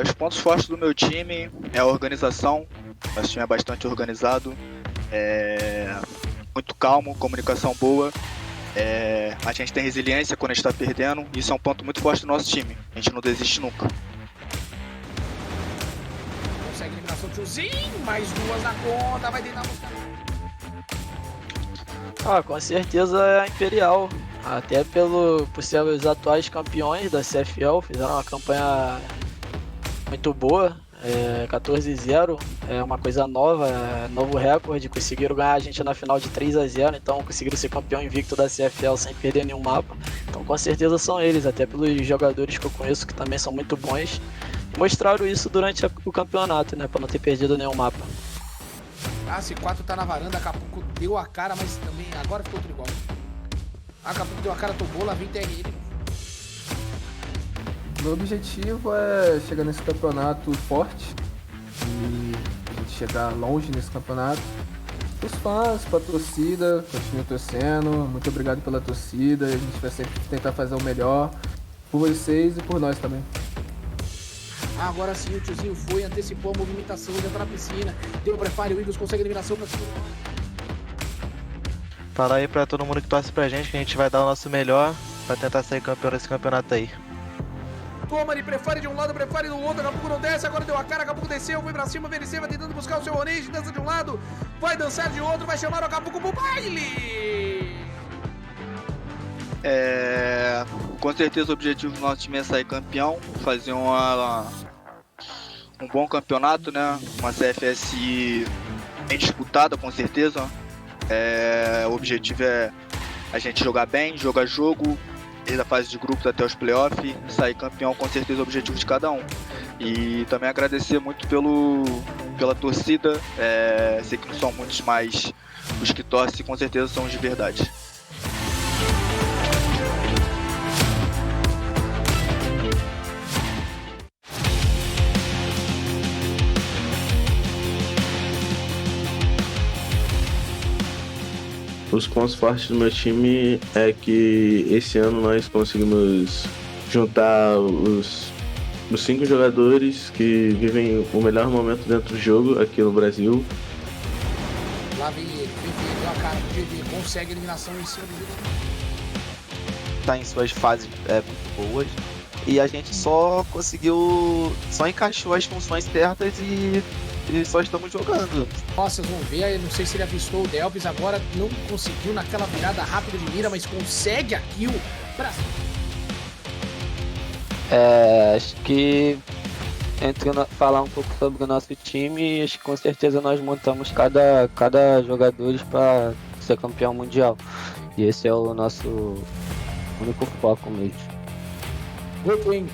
Os pontos fortes do meu time é a organização. Nosso time é bastante organizado, muito calmo, comunicação boa. A gente tem resiliência quando a gente está perdendo. Isso é um ponto muito forte do nosso time. A gente não desiste nunca. Consegue eliminação do tiozinho, mais duas na conta, vai tentar buscar. Com certeza é a Imperial. Até por ser os atuais campeões da CFL, fizeram uma campanha muito boa, 14-0, é uma coisa nova, novo recorde, conseguiram ganhar a gente na final de 3-0, então conseguiram ser campeão invicto da CFL sem perder nenhum mapa. Então com certeza são eles, até pelos jogadores que eu conheço que também são muito bons, mostraram isso durante o campeonato, né, para não ter perdido nenhum mapa. C4 tá na varanda, Capuco deu a cara, mas também agora ficou tudo igual. Capuco deu a cara, tomou, lá vem TR ele. Meu objetivo é chegar nesse campeonato forte e a gente chegar longe nesse campeonato. Os fãs, pra torcida, continuo torcendo, muito obrigado pela torcida, a gente vai sempre tentar fazer o melhor por vocês e por nós também. Agora sim o tiozinho foi, antecipou a movimentação, já tá na piscina, deu o preparo, o Eagles consegue a eliminação pra cima. Fala aí pra todo mundo que torce pra gente que a gente vai dar o nosso melhor pra tentar sair campeão desse campeonato aí. Toma, ele prefere de um lado, prefere do outro, Capuco não desce, agora deu a cara, Capuco desceu, foi pra cima, VNC vai tentando buscar o seu Orange, dança de um lado, vai dançar de outro, vai chamar o Capuco pro baile! Com certeza o objetivo do nosso time é sair campeão, fazer um bom campeonato, né? Uma CFS bem disputada, com certeza. O objetivo é a gente jogar bem, jogar jogo, desde a fase de grupos até os playoffs, sair campeão, com certeza é o objetivo de cada um. E também agradecer muito pela torcida, sei que não são muitos, mas os que torcem com certeza são os de verdade. Os pontos fortes do meu time é que esse ano nós conseguimos juntar os 5 jogadores que vivem o melhor momento dentro do jogo aqui no Brasil. Lá vem ele, deu a cara pro GV, consegue a eliminação em cima do GV. Tá em suas fases muito boas e a gente só encaixou as funções certas e só estamos jogando. Nossa, vocês vão ver, eu não sei se ele avistou o Delvis agora, não conseguiu naquela virada rápida de mira, mas consegue a kill. Acho que falar um pouco sobre o nosso time, acho que com certeza nós montamos cada jogador para ser campeão mundial. E esse é o nosso único foco mesmo. Brooklyn,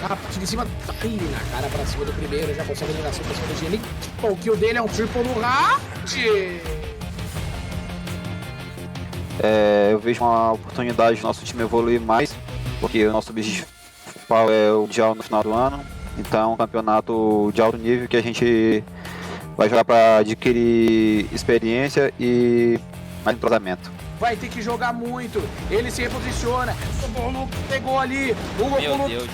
a partir de cima, aí na cara pra cima do primeiro, já consegue a eliminação pra cima do Gene. O kill dele é um triple no hard. Eu vejo uma oportunidade do nosso time evoluir mais, porque o nosso objetivo principal é o Mundial no final do ano. Então é um campeonato de alto nível que a gente vai jogar para adquirir experiência e mais entrosamento. Vai ter que jogar muito, ele se reposiciona, o Bolu pegou ali, Meu Deus.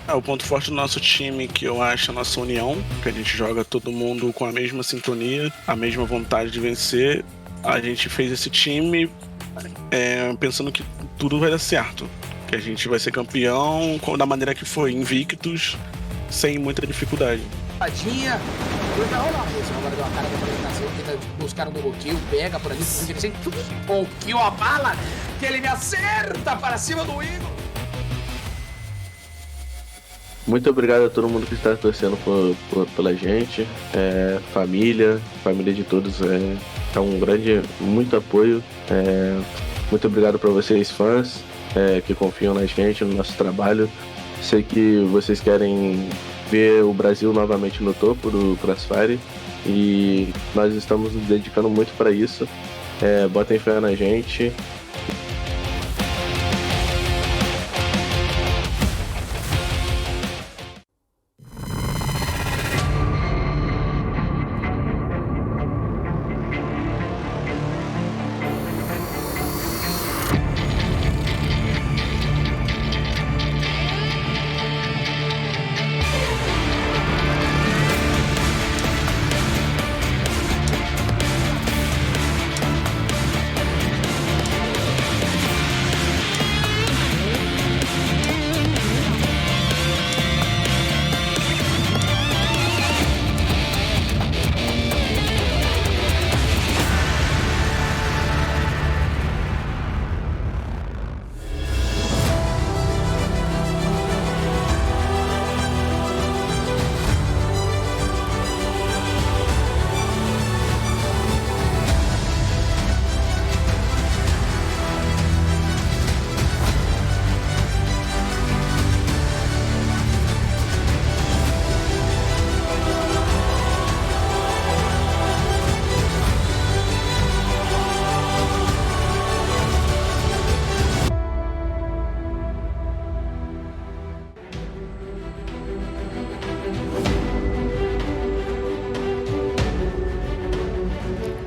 O ponto forte do nosso time, que eu acho a nossa união, que a gente joga todo mundo com a mesma sintonia, a mesma vontade de vencer. A gente fez esse time pensando que tudo vai dar certo, que a gente vai ser campeão da maneira que foi, invictos, sem muita dificuldade. Tadinha, agora deu a cara pra eliminação, tenta buscar um double kill, pega por ali, o kill, a bala, que ele me acerta para cima do Igor. Muito obrigado a todo mundo que está torcendo pela gente, família de todos, é um grande, muito apoio, muito obrigado para vocês fãs que confiam na gente, no nosso trabalho. Sei que vocês querem ver o Brasil novamente no topo do Crossfire e nós estamos nos dedicando muito para isso. Botem fé na gente.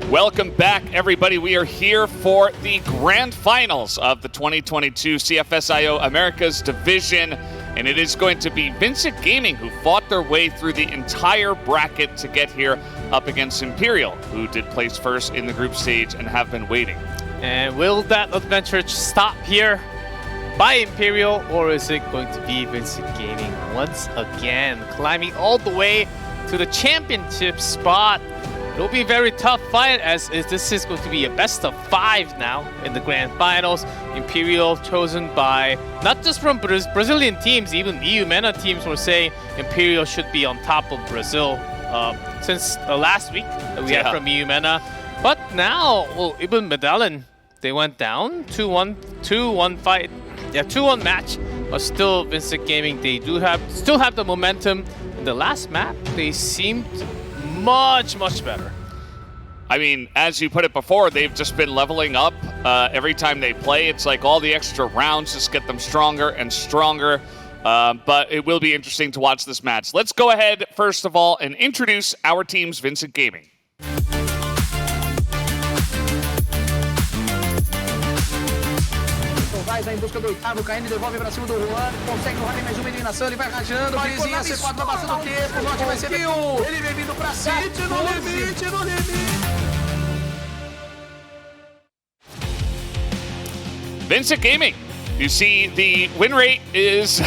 Welcome back, everybody. We are here for the grand finals of the 2022 CFSIO Americas Division, and it is going to be Vincit Gaming who fought their way through the entire bracket to get here up against Imperial, who did place first in the group stage and have been waiting. And will that adventure stop here by Imperial, or is it going to be Vincit Gaming once again climbing all the way to the championship spot? It'll be a very tough fight, as this is going to be a best of 5 now in the grand finals. Imperial chosen by not just from Brazilian teams, even EU MENA teams were saying Imperial should be on top of Brazil since last week that we had from EU MENA. But now, well, even Medellin, they went down 2-1 fight. Yeah, 2-1 match, but still Vincit Gaming, they do still have the momentum. In the last map, they seemed much better. I mean, as you put it before, they've just been leveling up every time they play. It's like all the extra rounds just get them stronger and stronger. But it will be interesting to watch this match. Let's go ahead, first of all, and introduce our team's Vincit Gaming. Vai em busca do oitavo, KN devolve pra cima do Juan, consegue no Rally mais uma eliminação, ele vai rajando, Crisinha, C4 vai passando o tempo, o Norte vai ser kill, ele vem vindo pra cima, no limite, no limite. Vincit Gaming, you see the win rate is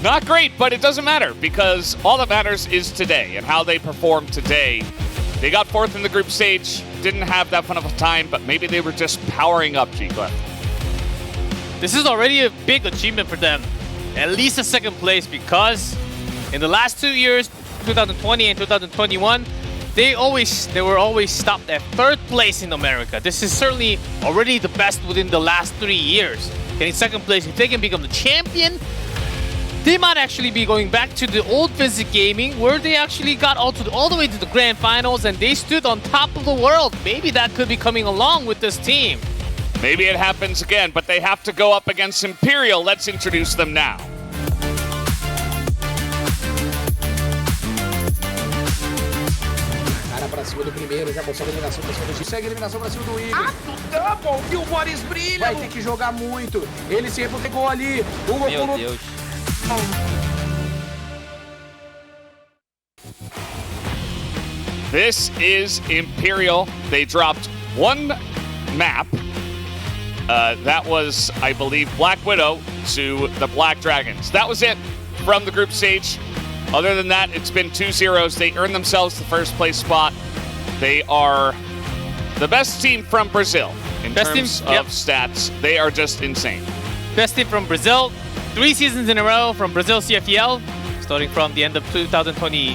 not great, but it doesn't matter because all that matters is today and how they perform today. They got 4th in the group stage, didn't have that fun of a time, but maybe they were just powering up, G-Clef. This is already a big achievement for them. At least a 2nd place, because in the last 2 years, 2020 and 2021, they were always stopped at 3rd place in America. This is certainly already the best within the last 3 years. Getting 2nd place, if they can become the champion, they might actually be going back to the old Vincit Gaming, where they actually got all the way to the grand finals and they stood on top of the world. Maybe that could be coming along with this team. Maybe it happens again, but they have to go up against Imperial. Let's introduce them now. Cara pra cima do primeiro, já consegue a eliminação pra cima do G. Segue a eliminação pra cima do Igor. Double, e o Boris brilha. Vai ter que jogar muito. Ele se pegou ali. O Meu Deus. This is Imperial. They dropped 1 map. That was, I believe, Black Widow to the Black Dragons. That was it from the group stage. Other than that, it's been 2-0s. They earned themselves the 1st place spot. They are the best team from Brazil in terms of stats. They are just insane. Best team from Brazil. 3 seasons in a row from Brazil CFL, starting from the end of 2020,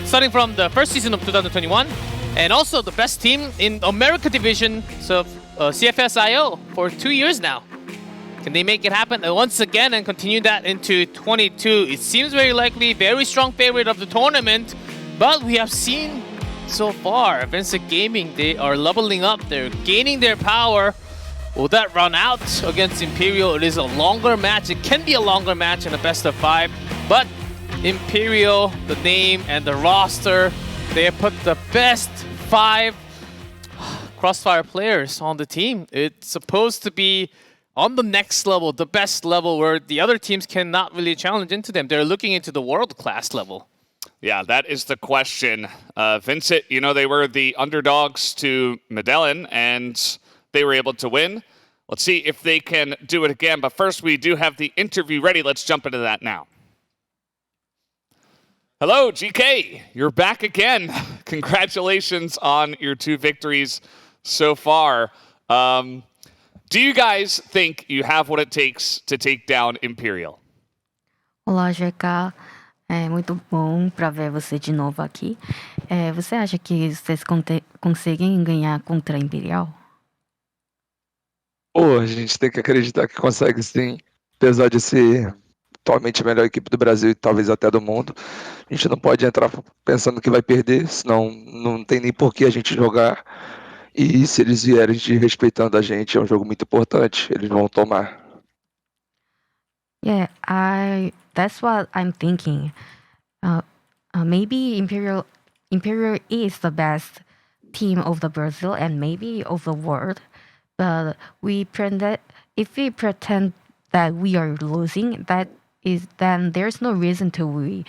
starting from the 1st season of 2021. And also the best team in America Division, so CFSIO, for 2 years now. Can they make it happen once again and continue that into 22? It seems very likely, very strong favorite of the tournament, but we have seen so far, Vincit Gaming, they are leveling up, they're gaining their power. Will that run out against Imperial? It is a longer match. It can be a longer match in a best of 5, but Imperial, the name and the roster, they have put the best 5 Crossfire players on the team. It's supposed to be on the next level, the best level, where the other teams cannot really challenge into them. They're looking into the world-class level. Yeah, that is the question. Vincit, you know, they were the underdogs to Medellin, and they were able to win. Let's see if they can do it again. But first, we do have the interview ready. Let's jump into that now. Hello, GK. You're back again. Congratulations on your 2 victories so far. Do you guys think you have what it takes to take down Imperial? Olá, GK. É muito bom para ver você de novo aqui. Você acha que vocês conseguem ganhar contra a Imperial? Pô, a gente tem que acreditar que consegue sim, apesar de ser atualmente a melhor equipe do Brasil e talvez até do mundo. A gente não pode entrar pensando que vai perder, senão não tem nem por que a gente jogar. E se eles vierem respeitando a gente, é um jogo muito importante, eles vão tomar. Yeah, that's what I'm thinking. Maybe Imperial is the best team of the Brazil and maybe of the world, but if we pretend that we are losing, then there's no reason to we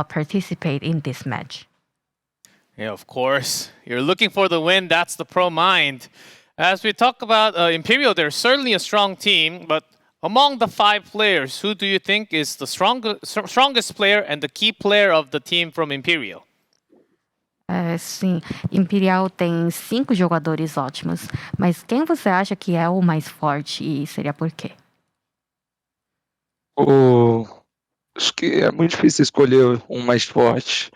participate in this match. Yeah, of course. You're looking for the win. That's the pro mind. As we talk about Imperial, they're certainly a strong team, but among the 5 players, who do you think is the strongest player and the key player of the team from Imperial? Sim, Imperial tem 5 jogadores ótimos, mas quem você acha que é o mais forte e seria por quê? Acho que é muito difícil escolher um mais forte,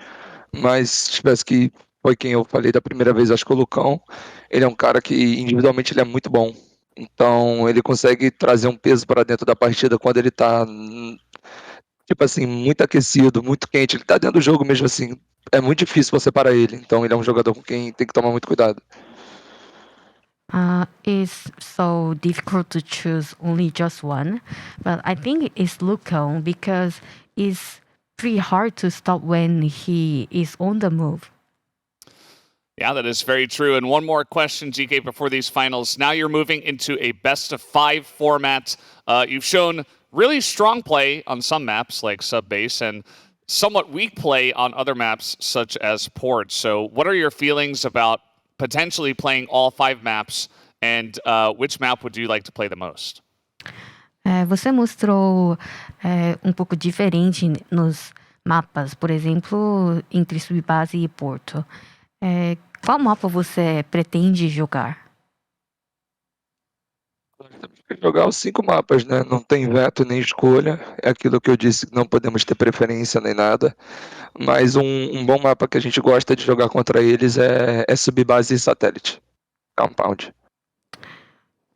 mas se tivesse que foi quem eu falei da primeira vez, acho que o Lucão, ele é um cara que individualmente ele é muito bom. Então ele consegue trazer um peso para dentro da partida quando ele tá tipo assim, muito aquecido, muito quente. Ele tá dentro do jogo mesmo assim. É muito difícil você parar ele. Então ele é um jogador com quem tem que tomar muito cuidado. It's so difficult to choose only just one, but I think it's Lucão because it's pretty hard to stop when he is on the move. Yeah, that is very true. And one more question, GK, before these finals. Now you're moving into a best-of-5 format. You've shown really strong play on some maps like Subbase and somewhat weak play on other maps such as Port. So what are your feelings about potentially playing all 5 maps, and which map would you like to play the most? Você mostrou um pouco diferente nos mapas, por exemplo, entre Subbase e Porto. Qual mapa você pretende jogar? Nós temos que jogar os 5 mapas, né? Não tem veto nem escolha. É aquilo que eu disse, não podemos ter preferência nem nada. Mas um bom mapa que a gente gosta de jogar contra eles é Subbase e Satélite. Compound.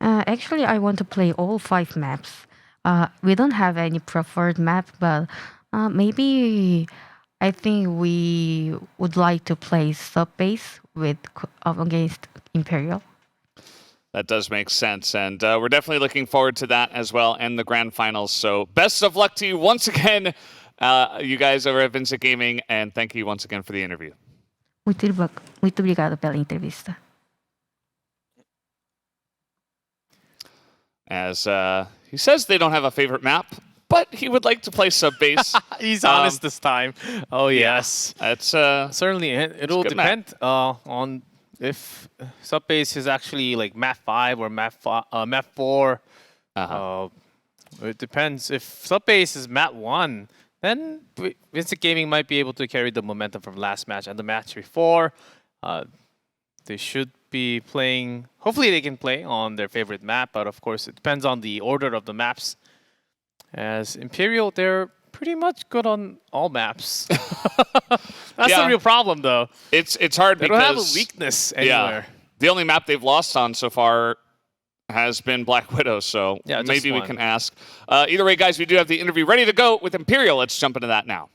Actually, I want to play all 5 maps. We don't have any preferred map, but maybe I think we would like to play Subbase against Imperial. That does make sense, and we're definitely looking forward to that as well and the grand finals. So best of luck to you once again, you guys over at VINCIT Gaming, and thank you once again for the interview. Muito obrigado pela entrevista. As he says they don't have a favorite map, but he would like to play Subbase. He's honest this time. Oh, yes. It's certainly, it'll depend on if Subbase is actually like map 5 or map 4. It depends. If Subbase is map 1, then VINCIT Gaming might be able to carry the momentum from last match and the match before. They should be playing, hopefully they can play on their favorite map, but of course it depends on the order of the maps. As Imperial, they're pretty much good on all maps. That's the real problem, though. It's hard they because don't have a weakness anywhere. The only map they've lost on so far has been Black Widow, so maybe we can ask. Either way, guys, we do have the interview ready to go with Imperial. Let's jump into that now.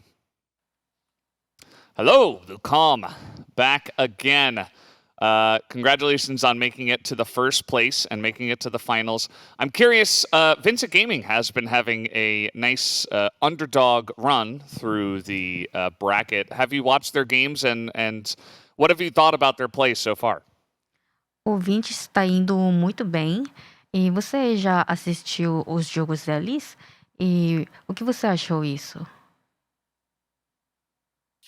Hello, Lucom, back again. Congratulations on making it to the first place and making it to the finals. I'm curious, VINCIT Gaming has been having a nice underdog run through the bracket. Have you watched their games and what have you thought about their play so far? O Vinci está indo muito bem. E você já assistiu os jogos deles? E o que você achou isso?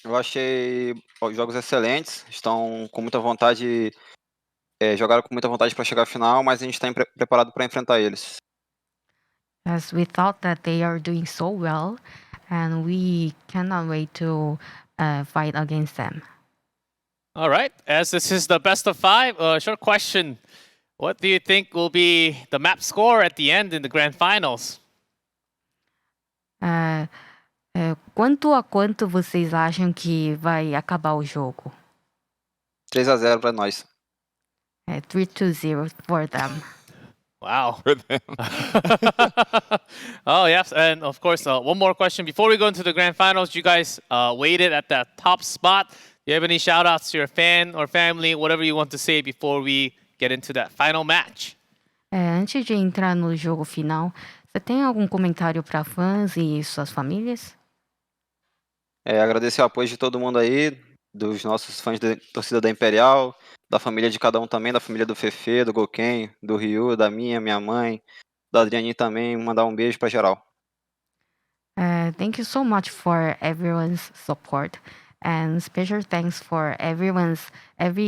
Eu achei os jogos excelentes, estão com muita vontade, jogaram com muita vontade para chegar à final, mas a gente está preparado para enfrentar eles. As we thought that they are doing so well, and we cannot wait to fight against them. All right, as this is the best of 5, short question. What do you think will be the map score at the end in the grand finals? Quanto a quanto vocês acham que vai acabar o jogo? 3-0 para nós. 3-0 for them. Wow. For them. Oh, yes. And of course, one more question. Before we go into the grand finals, you guys waited at that top spot. Do you have any shout outs to your fan or family, whatever you want to say before we get into that final match? Antes de entrar no jogo final, você tem algum comentário para fãs e suas famílias? Agradecer o apoio de todo mundo aí, dos nossos fãs da torcida da Imperial, da família de cada um também, da família do Fefe, do Goken, do Ryu, da minha mãe, da Adriane também, mandar um beijo pra geral. Thank you so much for everyone's support, and special thanks for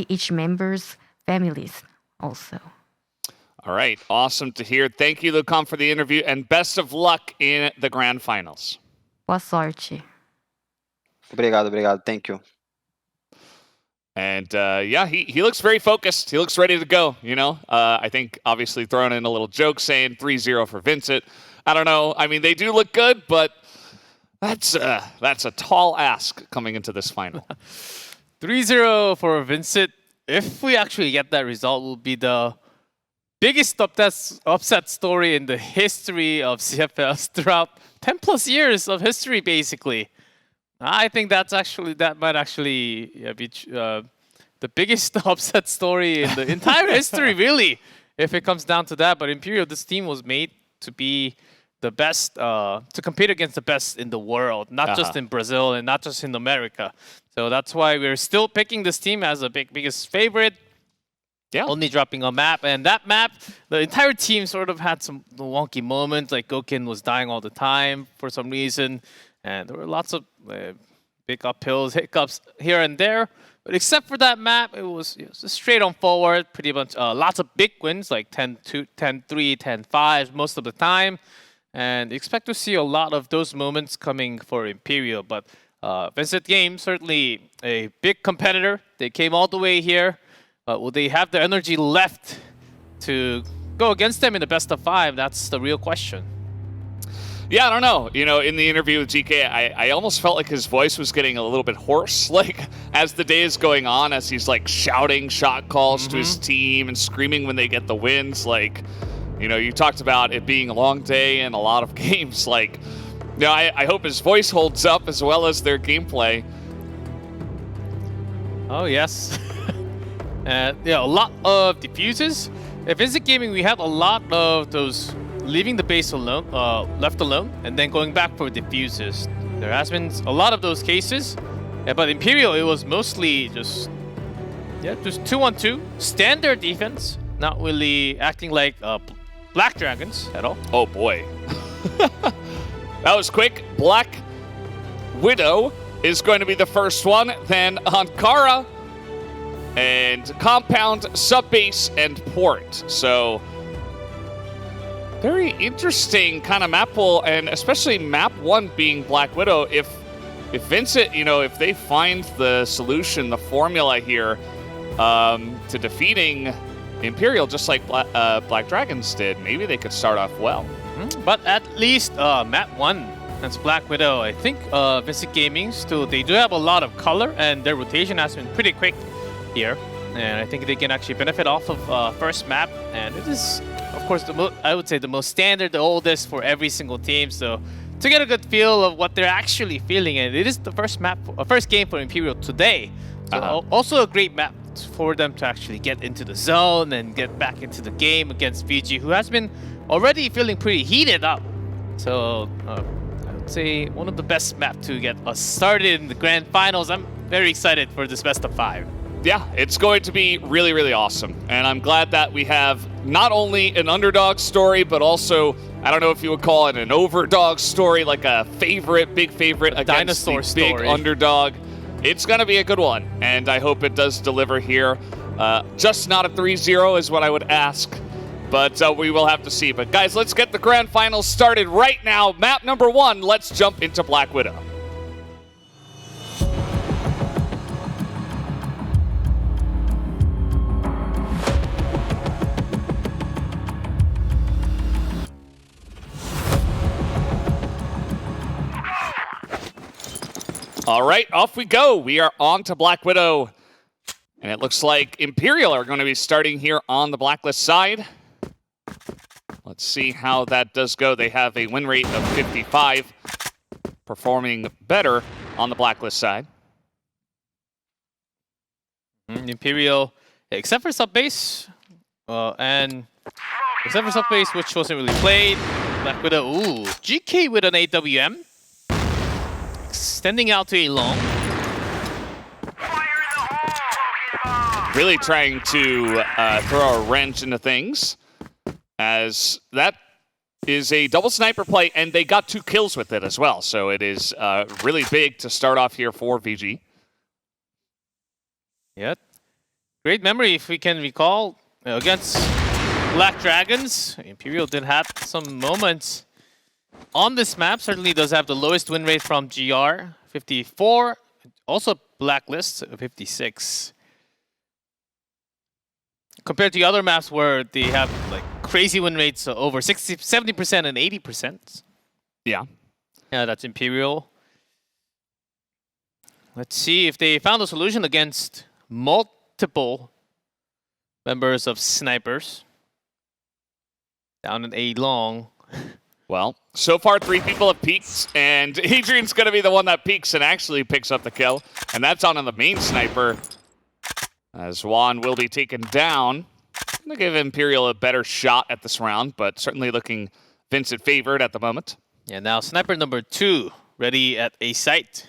each member's families also. All right, awesome to hear. Thank you, Lucam, for the interview, and best of luck in the grand finals. Boa sorte. Obrigado. Thank you. And yeah, he looks very focused. He looks ready to go, you know. I think obviously throwing in a little joke saying 3-0 for Vincit. I don't know. I mean, they do look good, but that's a tall ask coming into this final. 3-0 for Vincit. If we actually get that result, will be the biggest upset story in the history of CFS throughout 10 plus years of history, basically. I think that might actually be the biggest upset story in the entire history, really, if it comes down to that. But Imperial, this team was made to be the best, to compete against the best in the world, not just in Brazil and not just in America. So that's why we're still picking this team as a biggest favorite. Yeah. Only dropping a map, and that map, the entire team sort of had some wonky moments, like Goken was dying all the time for some reason, and there were lots of big uphills, hiccups here and there. But except for that map, it was just straight on forward, pretty much lots of big wins, like 10-2, 10-3, 10-5 most of the time. And expect to see a lot of those moments coming for Imperial. But Vincit Games, certainly a big competitor. They came all the way here. But will they have the energy left to go against them in the best of 5? That's the real question. Yeah, I don't know. You know, in the interview with GK, I almost felt like his voice was getting a little bit hoarse, like, as the day is going on, as he's, like, shouting shot calls to his team and screaming when they get the wins. Like, you know, you talked about it being a long day and a lot of games. Like, you know, I hope his voice holds up as well as their gameplay. Oh, yes. Yeah, a lot of diffuses. At Vincit Gaming, we had a lot of those leaving the base alone, left alone, and then going back for diffuses. There has been a lot of those cases, but Imperial, it was mostly just 2-on-2, standard defense, not really acting like Black Dragons at all. Oh boy. That was quick. Black Widow is going to be the first one, then Ankara, and Compound, Subbase, and Port. So, very interesting kind of map pool, and especially map 1 being Black Widow. If Vincit, you know, if they find the solution, the formula here to defeating Imperial, just like Black Dragons did, maybe they could start off well. But at least map 1, that's Black Widow. I think Vincit Gaming still, they do have a lot of color, and their rotation has been pretty quick here, and I think they can actually benefit off of first map, and it is, of course, I would say the most standard, the oldest for every single team. So to get a good feel of what they're actually feeling, and it is the first game for Imperial today. So also a great map for them to actually get into the zone and get back into the game against VG, who has been already feeling pretty heated up. So I would say one of the best maps to get us started in the grand finals. I'm very excited for this best of 5. Yeah, it's going to be really, really awesome. And I'm glad that we have not only an underdog story, but also, I don't know if you would call it an overdog story, like a big favorite against dinosaur the big underdog. It's going to be a good one, and I hope it does deliver here. Just not a 3-0 is what I would ask, but we will have to see. But guys, let's get the grand finals started right now. Map number 1, let's jump into Black Widow. All right, off we go. We are on to Black Widow. And it looks like Imperial are going to be starting here on the Blacklist side. Let's see how that does go. They have a win rate of 55, performing better on the Blacklist side. Imperial, except for Subbase, and except for Subbase, which wasn't really played. Black Widow, ooh, GK with an AWM. Extending out to a long. really trying to throw a wrench into things, as that is a double sniper play, and they got 2 kills with it as well. So it is really big to start off here for VG. Yep. Great memory, if we can recall, against Black Dragons. Imperial did have some moments on this map. Certainly does have the lowest win rate from GR, 54. Also Blacklist, 56. Compared to other maps where they have like crazy win rates over 60, 70% and 80%. Yeah. Yeah, that's Imperial. Let's see if they found a solution against multiple members of snipers. Down in A long. Well, so far 3 people have peeked, and Adrian's going to be the one that peeks and actually picks up the kill. And that's on the main sniper, as Juan will be taken down. I'm going to give Imperial a better shot at this round, but certainly looking Vincent favored at the moment. Yeah, now sniper number 2 ready at A site.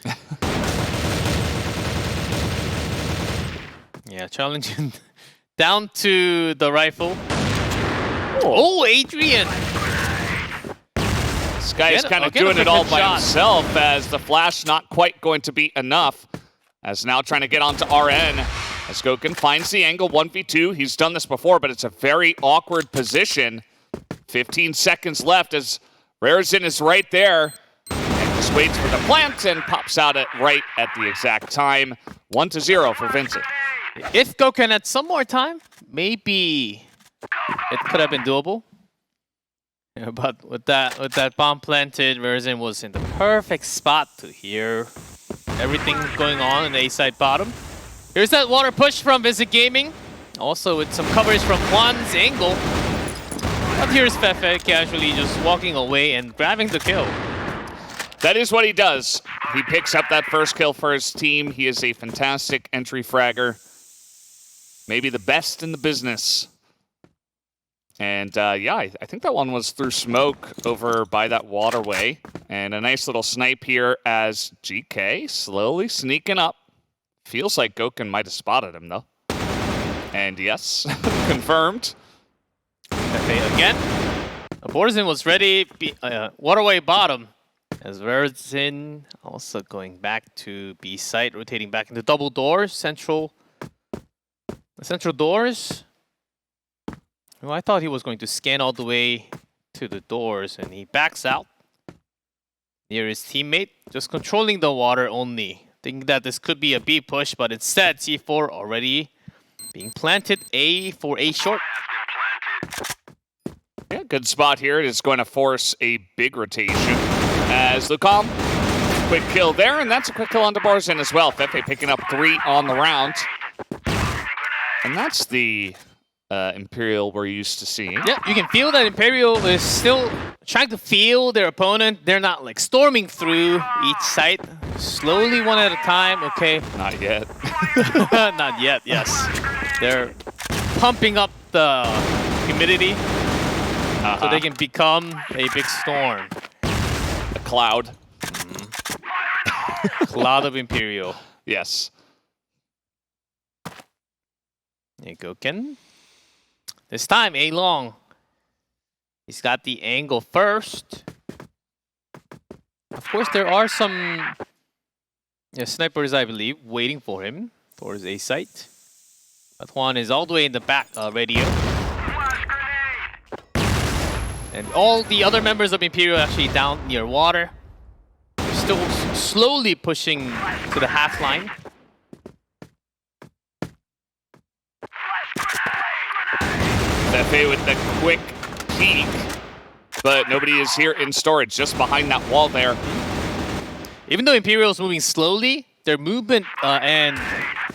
Yeah, challenging down to the rifle. Oh, Adrian! This guy is kind of doing it all by himself, as the flash not quite going to be enough. As now trying to get onto RN. As Goken finds the angle, 1v2. He's done this before, but it's a very awkward position. 15 seconds left as Rarezen is right there. And just waits for the plant and pops out right at the exact time. 1-0 for Vincent. If Goken had some more time, maybe it could have been doable. Yeah, but with that bomb planted, Rarezen was in the perfect spot to hear everything going on in the A-side bottom. Here's that water push from VINCIT Gaming. Also with some coverage from Juan's angle. But here's Fefe casually just walking away and grabbing the kill. That is what he does. He picks up that first kill for his team. He is a fantastic entry fragger. Maybe the best in the business. And yeah, I think that one was through smoke over by that waterway. And a nice little snipe here as GK slowly sneaking up. Feels like Goken might have spotted him though. And yes, confirmed. Okay, again, Borzen was ready, waterway bottom. As Rarezen also going back to B site, rotating back into double doors, central doors. Well, I thought he was going to scan all the way to the doors, and he backs out near his teammate, just controlling the water only. Thinking that this could be a B push, but instead C4 already being planted. A for A short. Yeah, good spot here. It is going to force a big rotation as Lucom. Quick kill there, and that's a quick kill onto Borzen as well. Fefe picking up 3 on the round. And that's the Imperial we're used to seeing. Yeah, you can feel that Imperial is still trying to feel their opponent. They're not like storming through each site. Slowly, one at a time. Okay. Not yet. Not yet, yes. They're pumping up the humidity so they can become a big storm. A cloud. Cloud of Imperial. Yes. There you go, Ken. This time, A long. He's got the angle first. Of course, there are some snipers, I believe, waiting for him towards A site. But Juan is all the way in the back radio. And all the other members of Imperial actually down near water. Still slowly pushing to the half line. Fefe with the quick peek, but nobody is here in storage, just behind that wall there. Even though Imperial is moving slowly, their movement and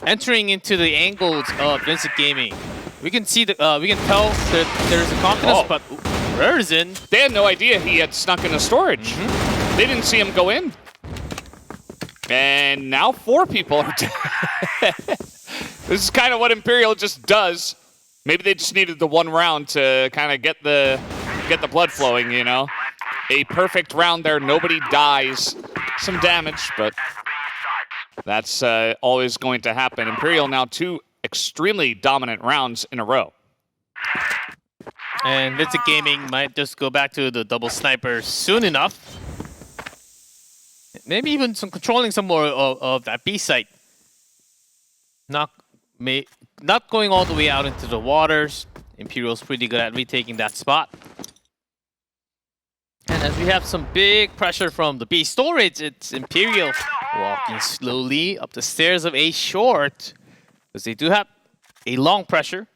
entering into the angles of VINCIT Gaming, we can see that we can tell that there's a confidence, but Rarezen, they had no idea he had snuck into storage. They didn't see him go in. And now 4 people are dead. This is kind of what Imperial just does. Maybe they just needed the one round to kind of get the blood flowing, you know. A perfect round there, nobody dies. Some damage, but that's always going to happen. Imperial now 2 extremely dominant rounds in a row. And Vincit Gaming might just go back to the double sniper soon enough. Maybe even controlling some more of that B site. Not going all the way out into the waters. Imperial's pretty good at retaking that spot. And as we have some big pressure from the B storage, it's Imperial walking slowly up the stairs of A short. Because they do have a long pressure.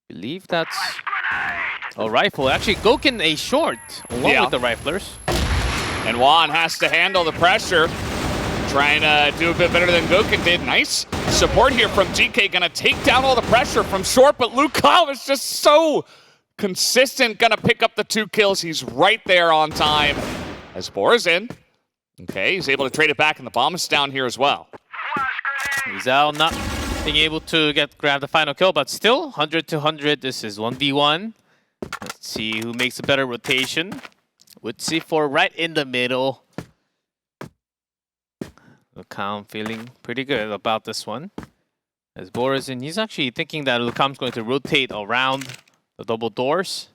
I believe that's a rifle. Actually, Goken A short along with the riflers. And Juan has to handle the pressure. Trying to do a bit better than Goken did. Nice support here from GK. Gonna take down all the pressure from short, but Lukov is just so consistent. Gonna pick up the 2 kills. He's right there on time. As Borazin. Okay, he's able to trade it back, and the bomb is down here as well. Rizal not being able to grab the final kill, but still 100 to 100. This is 1v1. Let's see who makes a better rotation. With C4 right in the middle. Lukam feeling pretty good about this one. As Borazin, he's actually thinking that Lukam's going to rotate around the double doors.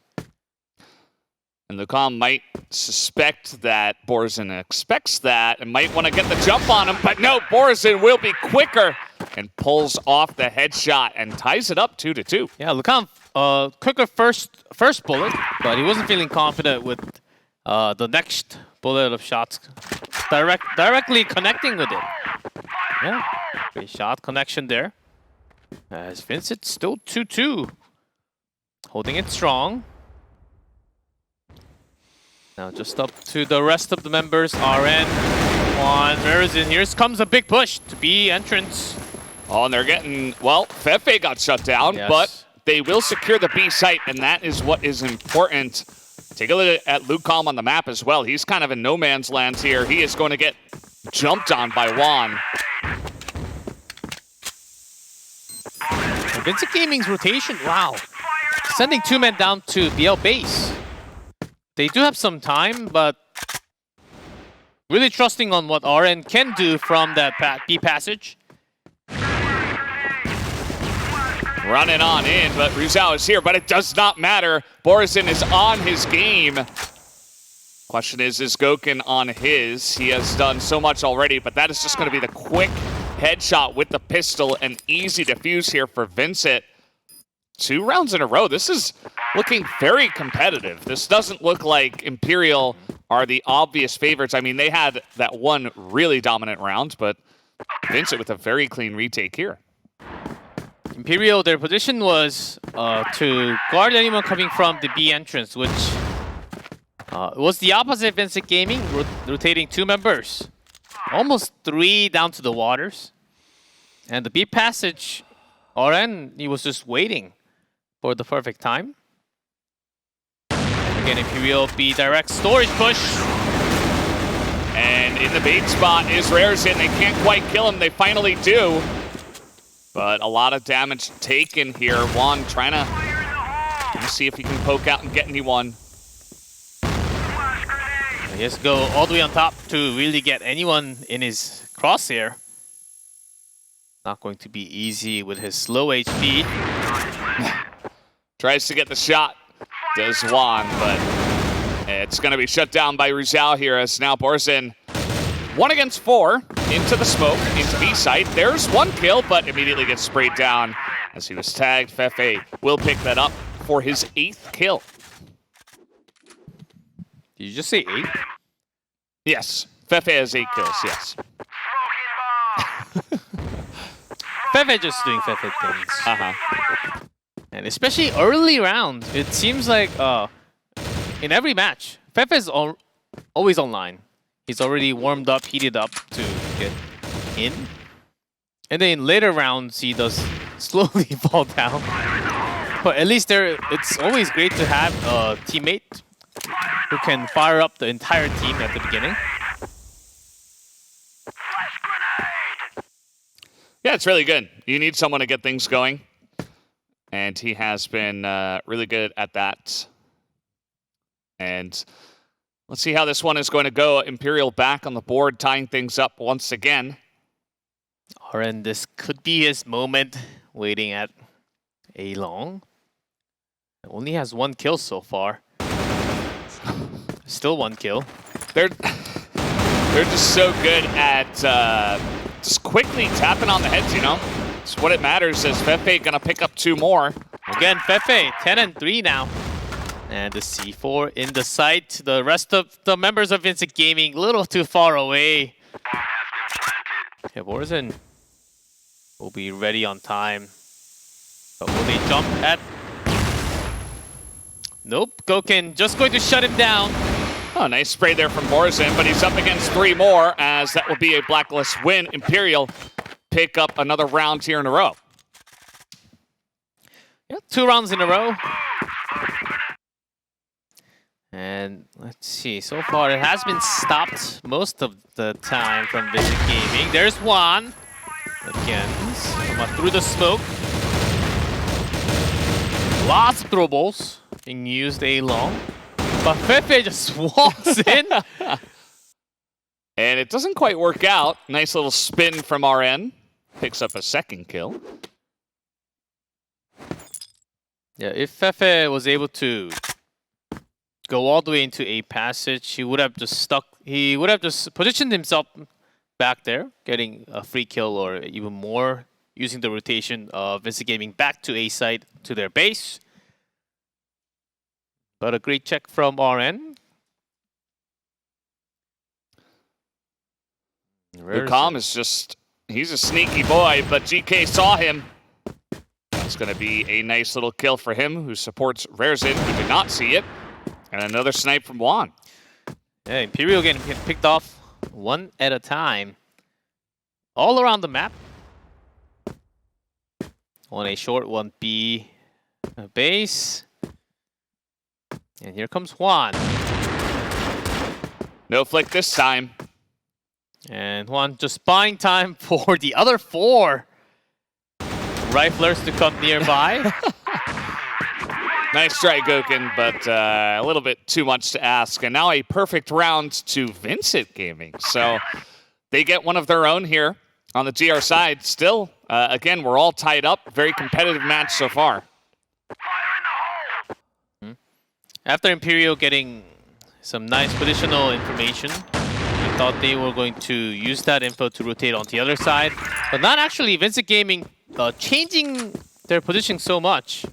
And Lukam might suspect that Borazin expects that and might want to get the jump on him, but no, Borazin will be quicker and pulls off the headshot and ties it up 2-2. Yeah, Lukam, quicker first bullet, but he wasn't feeling confident with the next bullet of shots directly connecting with it. Yeah, great shot connection there. As Vincit still 2-2, holding it strong. Now just up to the rest of the members. RN, Juan, Merzin. Here comes a big push to B entrance. Oh, and they're getting, well, Fefe got shut down, but they will secure the B site, and that is what is important. Take a look at Lukam on the map as well. He's kind of in no man's land here. He is going to get jumped on by Juan. Vincit Gaming's rotation, wow. Sending 2 men down to BL base. They do have some time, but really trusting on what RN can do from that B passage. Running on in, but Rizal is here, but it does not matter. Borazin is on his game. Question is Goken on his? He has done so much already, but that is just going to be the quick headshot with the pistol. An easy defuse here for Vincit. 2 rounds in a row. This is looking very competitive. This doesn't look like Imperial are the obvious favorites. I mean, they had that one really dominant round, but Vincit with a very clean retake here. Imperial, their position was to guard anyone coming from the B entrance, which was the opposite Vincit Gaming, rotating 2 members. Almost 3 down to the waters. And the B passage, RN, he was just waiting for the perfect time. And again, Imperial B direct storage push. And in the bait spot is Raresin. They can't quite kill him. They finally do. But a lot of damage taken here. Juan trying to see if he can poke out and get anyone. He has to go all the way on top to really get anyone in his crosshair. Not going to be easy with his low HP. Tries to get the shot, does Juan, but it's going to be shut down by Rizal here as now Borazin 1 against 4 into the smoke, into B site. There's 1 kill, but immediately gets sprayed down as he was tagged. Fefe will pick that up for his 8th kill. Did you just say 8? Yes, Fefe has 8 kills, yes. Fefe just doing Fefe things. And especially early rounds, it seems like in every match, Fefe is always online. He's already warmed up, heated up to get in. And then in later rounds, he does slowly fall down. But at least it's always great to have a teammate who can fire up the entire team at the beginning. Yeah, it's really good. You need someone to get things going. And he has been really good at that. And let's see how this one is going to go. Imperial back on the board, tying things up once again. RN, this could be his moment, waiting at A long. Only has 1 kill so far. Still 1 kill. They're just so good at just quickly tapping on the heads, you know? It's what it matters is Fefe gonna pick up 2 more. Again, Fefe, 10 and 3 now. And the C4 in the sight. The rest of the members of Vincit Gaming a little too far away. Yeah, Borzen will be ready on time. But will they jump at... Nope, Goken just going to shut him down. Oh, nice spray there from Borzen, but he's up against 3 more, as that will be a Blacklist win. Imperial pick up another round here in a row. Yeah, 2 rounds in a row. And let's see, so far it has been stopped most of the time from Vincit Gaming. There's one. Again, through the smoke. Lots of throwables being used A long. But Fefe just walks in. And it doesn't quite work out. Nice little spin from RN. Picks up a 2nd kill. Yeah, if Fefe was able to go all the way into A passage, he would have just positioned himself back there, getting a free kill or even more, using the rotation of Vincit Gaming back to A side to their base. But a great check from RN. Lucam is just, he's a sneaky boy, but GK saw him. That's going to be a nice little kill for him, who supports Rarezen, who did not see it. And another snipe from Juan. Yeah, Imperial getting picked off 1 at a time. All around the map. 1 A short, 1 B base. And here comes Juan. No flick this time. And Juan just buying time for the other 4 riflers to come nearby. Nice try, Goken, but a little bit too much to ask. And now a perfect round to Vincit Gaming. So they get one of their own here on the GR side. Still, again, we're all tied up. Very competitive match so far. After Imperial getting some nice positional information, I thought they were going to use that info to rotate on the other side. But not actually. Vincit Gaming changing their position so much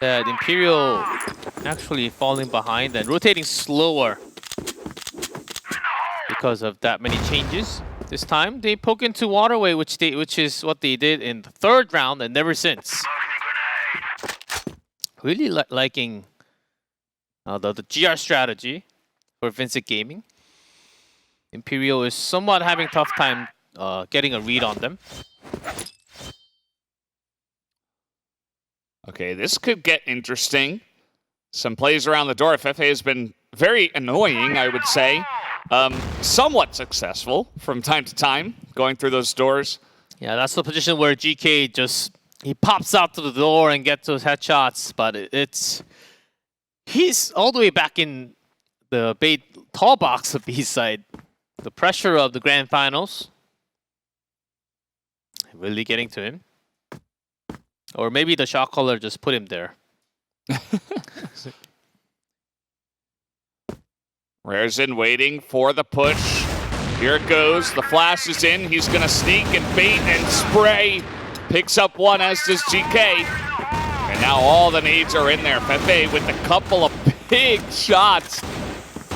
that Imperial actually falling behind and rotating slower because of that many changes. This time they poke into waterway, which is what they did in the 3rd round and never since. Really liking the GR strategy for Vincit Gaming. Imperial is somewhat having tough time getting a read on them. Okay, this could get interesting. Some plays around the door. Fefe has been very annoying, I would say. Somewhat successful from time to time, going through those doors. Yeah, that's the position where GK he pops out to the door and gets those headshots, but he's all the way back in the bait tall box of B side. The pressure of the grand finals really getting to him. Or maybe the shot caller just put him there. Rarezen waiting for the push. Here it goes. The flash is in. He's going to sneak and bait and spray. Picks up 1, as does GK. And now all the nades are in there. Fefe with a couple of big shots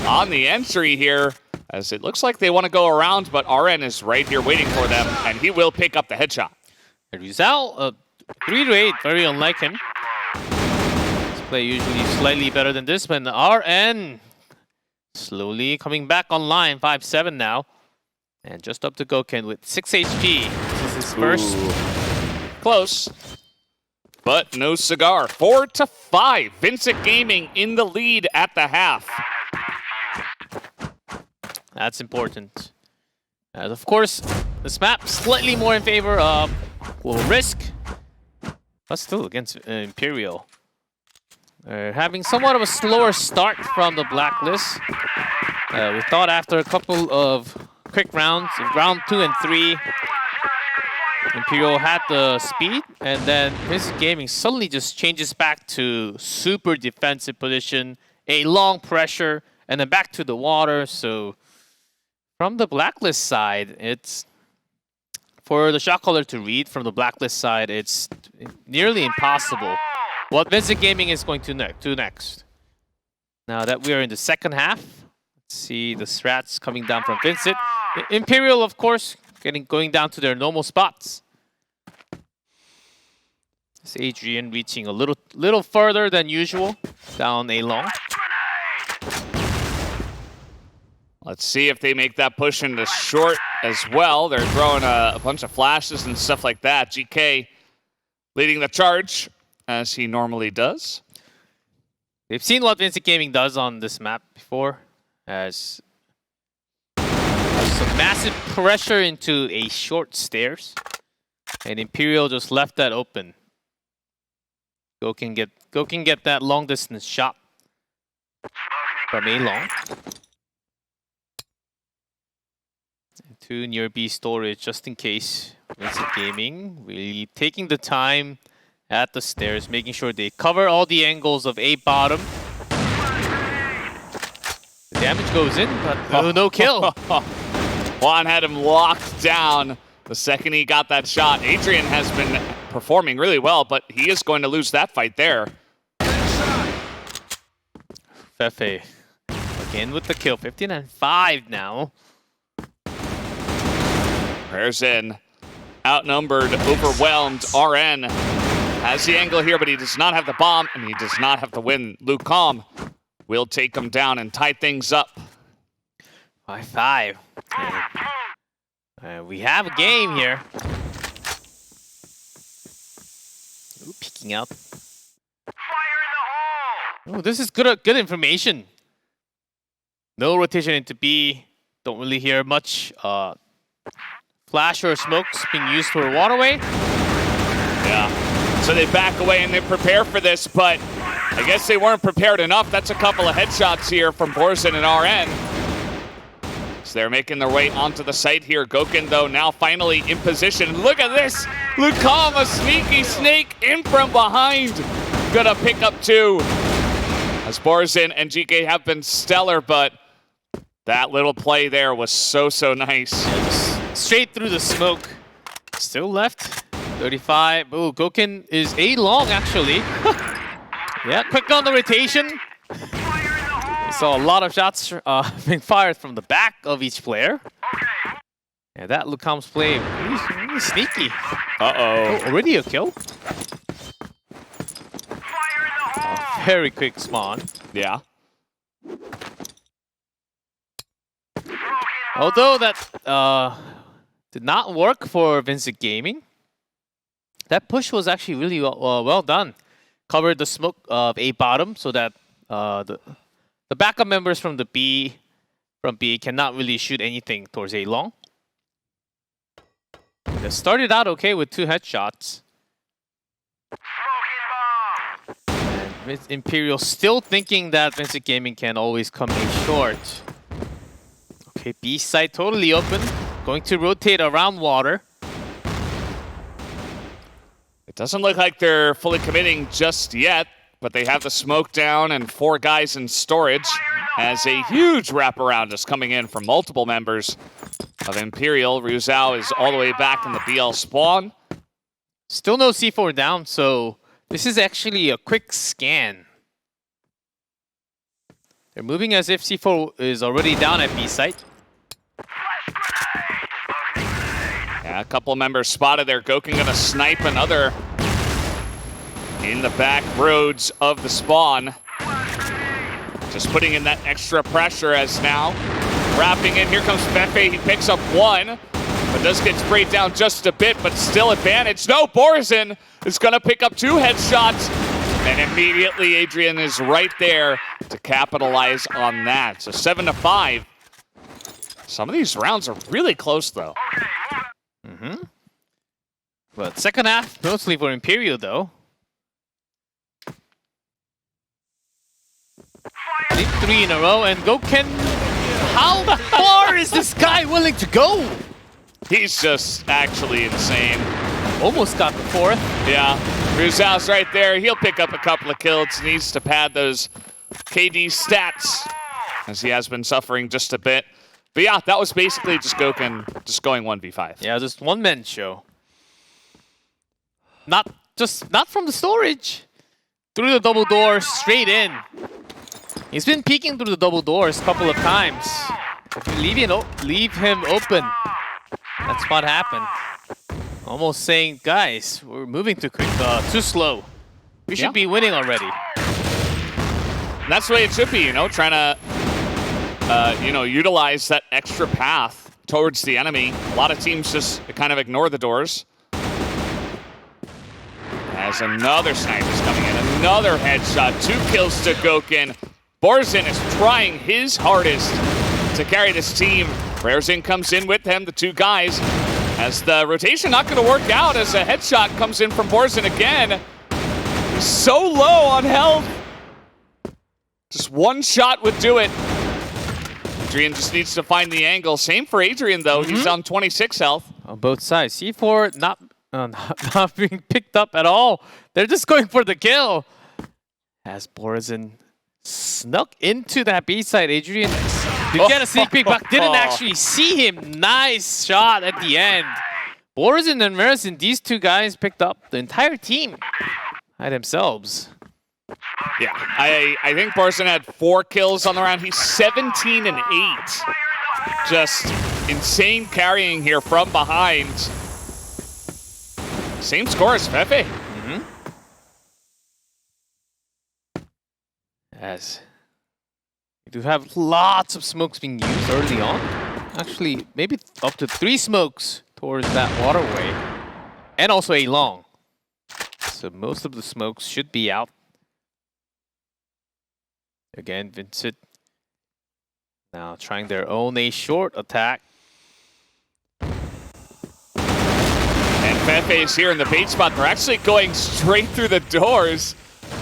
on the entry here, as it looks like they want to go around, but RN is right here waiting for them, and he will pick up the headshot. Rizal, 3 to 8, very unlike him. His play usually slightly better than this, but RN slowly coming back online, 5-7 now. And just up to Goken with 6 HP. This is his first. Close, but no cigar. 4-5, Vincit Gaming in the lead at the half. That's important. As of course, this map slightly more in favor of Risk, but still against Imperial. Having somewhat of a slower start from the Blacklist. We thought after a couple of quick rounds, round 2 and 3, Imperial had the speed, and then VINCIT Gaming suddenly just changes back to super defensive position, a long pressure, and then back to the water. So from the Blacklist side, it's for the shot caller to read from the Blacklist side, it's nearly impossible what VINCIT Gaming is going to do next. Now that we are in the second half, let's see the strats coming down from VINCIT. Imperial, of course, going down to their normal spots. It's Adrian reaching a little further than usual down A long. Let's see if they make that push into short as well. They're throwing a bunch of flashes and stuff like that. GK leading the charge, as he normally does. We've seen what VINCIT Gaming does on this map before, as some massive pressure into a short stairs, and Imperial just left that open. Go can get that long distance shot from A long. And 2 near B storage just in case. VINCIT Gaming really taking the time at the stairs, making sure they cover all the angles of A bottom. The damage goes in, but no kill. Juan had him locked down the second he got that shot. Adrian has been performing really well, but he is going to lose that fight there. Fefe again with the kill, 15-5 now. Prayers in, outnumbered, overwhelmed. RN has the angle here, but he does not have the bomb, and he does not have the win. Lucom will take him down and tie things up. 5-5. We have a game here. Ooh, peeking out. Oh, this is good information. No rotation into B. Don't really hear much flash or smokes being used for waterway. Yeah. So they back away and they prepare for this, but I guess they weren't prepared enough. That's a couple of headshots here from Borzen and RN. So they're making their way onto the site here. Gokin, though, now finally in position. Look at this! Lucom, a sneaky snake in from behind. Gonna pick up 2. As Borzen and GK have been stellar, but that little play there was so nice. Yeah, just straight through the smoke. Still left. 35. Ooh, Gokin is A long, actually. Yeah, quick on the rotation. Saw a lot of shots being fired from the back of each player. Yeah, that Lucom's play really sneaky. Uh-oh. Oh, already a kill? Very quick spawn. Yeah. Although that did not work for VINCIT Gaming, that push was actually really well done. Covered the smoke of A bottom so that the backup members from B cannot really shoot anything towards A long. They started out okay with 2 headshots. And Imperial still thinking that VINCIT Gaming can always come in short. Okay, B side totally open. Going to rotate around water. It doesn't look like they're fully committing just yet, but they have the smoke down and 4 guys in storage as a huge wraparound is coming in from multiple members of Imperial. Ryuzao is all the way back in the BL spawn. Still no C4 down, so this is actually a quick scan. They're moving as if C4 is already down at B site. Yeah, a couple of members spotted there. Gokin gonna snipe another in the back roads of the spawn. Just putting in that extra pressure as now wrapping in. Here comes Fefe. He picks up 1, but does get sprayed down just a bit, but still advantage. No, Borzen is gonna pick up 2 headshots, and immediately Adrian is right there to capitalize on that. So 7-5. Some of these rounds are really close, though. But second half, mostly for Imperial, though. 3 in a row, and Gokin, how far is this guy willing to go? He's just actually insane. Almost got the 4th. Yeah, Ruzau's right there. He'll pick up a couple of kills. Needs to pad those KD stats, as he has been suffering just a bit. But yeah, that was basically just Gouken just going 1v5. Yeah, just one-man show. Not from the storage. Through the double doors, straight in. He's been peeking through the double doors a couple of times. If you leave him open, that's what happened. Almost saying, guys, we're moving too quick, too slow. We should be winning already. And that's the way it should be, you know, trying to, you know, utilize that extra path towards the enemy. A lot of teams just kind of ignore the doors. As another sniper's coming in, another headshot, 2 kills to Gouken. Borzen is trying his hardest to carry this team. Rarezen comes in with him, the 2 guys. As the rotation not going to work out as a headshot comes in from Borzen again. He's so low on health. Just 1 shot would do it. Adrian just needs to find the angle. Same for Adrian though, he's on 26 health. On both sides. C4 not being picked up at all. They're just going for the kill. As Borzen snuck into that B side, Adrian did get a sneak peek, but didn't actually see him. Nice shot at the end. Borzen and Rarezen, these 2 guys picked up the entire team by themselves. Yeah, I think Borzen had 4 kills on the round. He's 17 and 8. Just insane carrying here from behind. Same score as Fefe. As we do have lots of smokes being used early on. Actually, maybe up to 3 smokes towards that waterway. And also a long. So most of the smokes should be out. Again, Vincit now trying their own A short attack. And Fefe is here in the bait spot. They're actually going straight through the doors,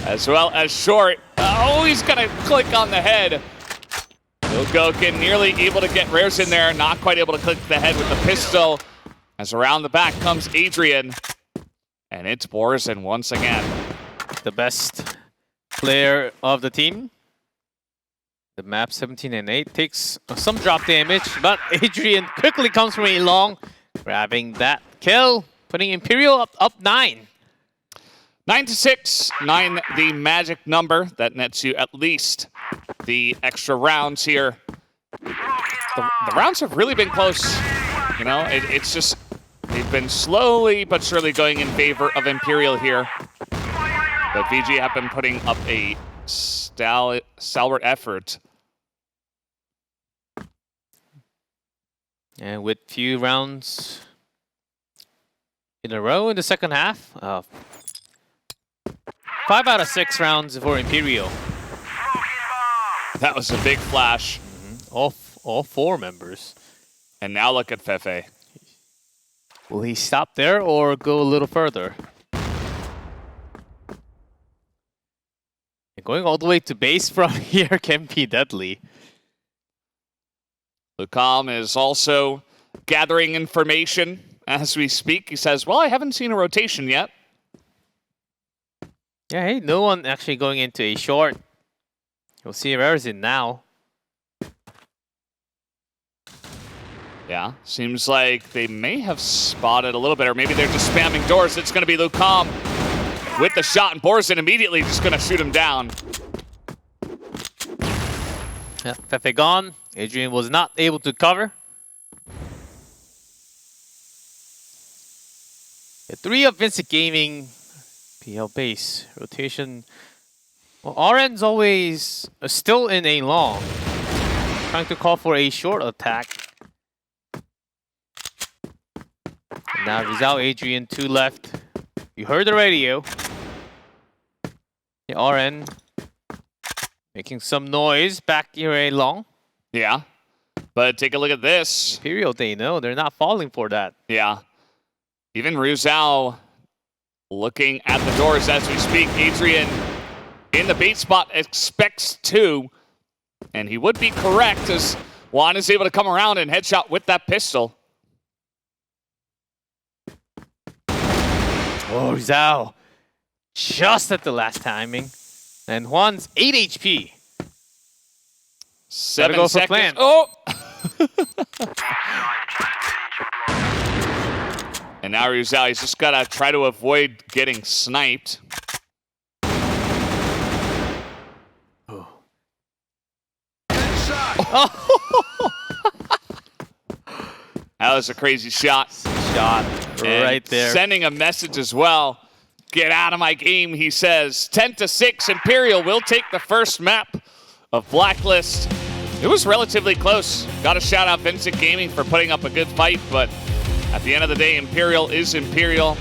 as well as short. Oh, he's gonna click on the head. Gouken nearly able to get Rarezen there, not quite able to click the head with the pistol. As around the back comes Adrian. And it's Borzen once again. The best player of the team. The map 17 and 8 takes some drop damage, but Adrian quickly comes from a long, grabbing that kill, putting Imperial up 9. 9-6, 9 the magic number. That nets you at least the extra rounds here. The rounds have really been close. You know, it's just, they've been slowly but surely going in favor of Imperial here. But VG have been putting up a stalwart effort. And with few rounds in a row in the second half, 5 out of 6 rounds for Imperial. That was a big flash. All 4 members. And now look at Fefe. Will he stop there or go a little further? And going all the way to base from here can be deadly. Lucam is also gathering information as we speak. He says, well, I haven't seen a rotation yet. Yeah, hey, no one actually going into a short. You'll see Rarezen now. Yeah, seems like they may have spotted a little bit, or maybe they're just spamming doors. It's going to be Lucam with the shot, and Borzen immediately just going to shoot him down. Yeah, Fefe gone. Adrian was not able to cover. Yeah, 3 of VINCIT Gaming. PL base. Rotation. Well, RN's always still in a long. Trying to call for a short attack. And now Rizal, Adrian, 2 left. You heard the radio. Yeah, RN making some noise back here a long. Yeah, but take a look at this. Imperial, they know. They're not falling for that. Yeah. Even Ruzal looking at the doors as we speak. Adrian in the bait spot expects 2. And he would be correct as Juan is able to come around and headshot with that pistol. Oh, Zhao. Just at the last timing. And Juan's 8 HP. 7 go for seconds. plan. Oh! And now Rizal, he's just got to try to avoid getting sniped. That was a crazy shot. And Right there. Sending a message as well. Get out of my game, he says. 10-6, Imperial will take the first map of Blacklist. It was relatively close. Got to shout out VINCIT Gaming for putting up a good fight, but at the end of the day, Imperial is Imperial.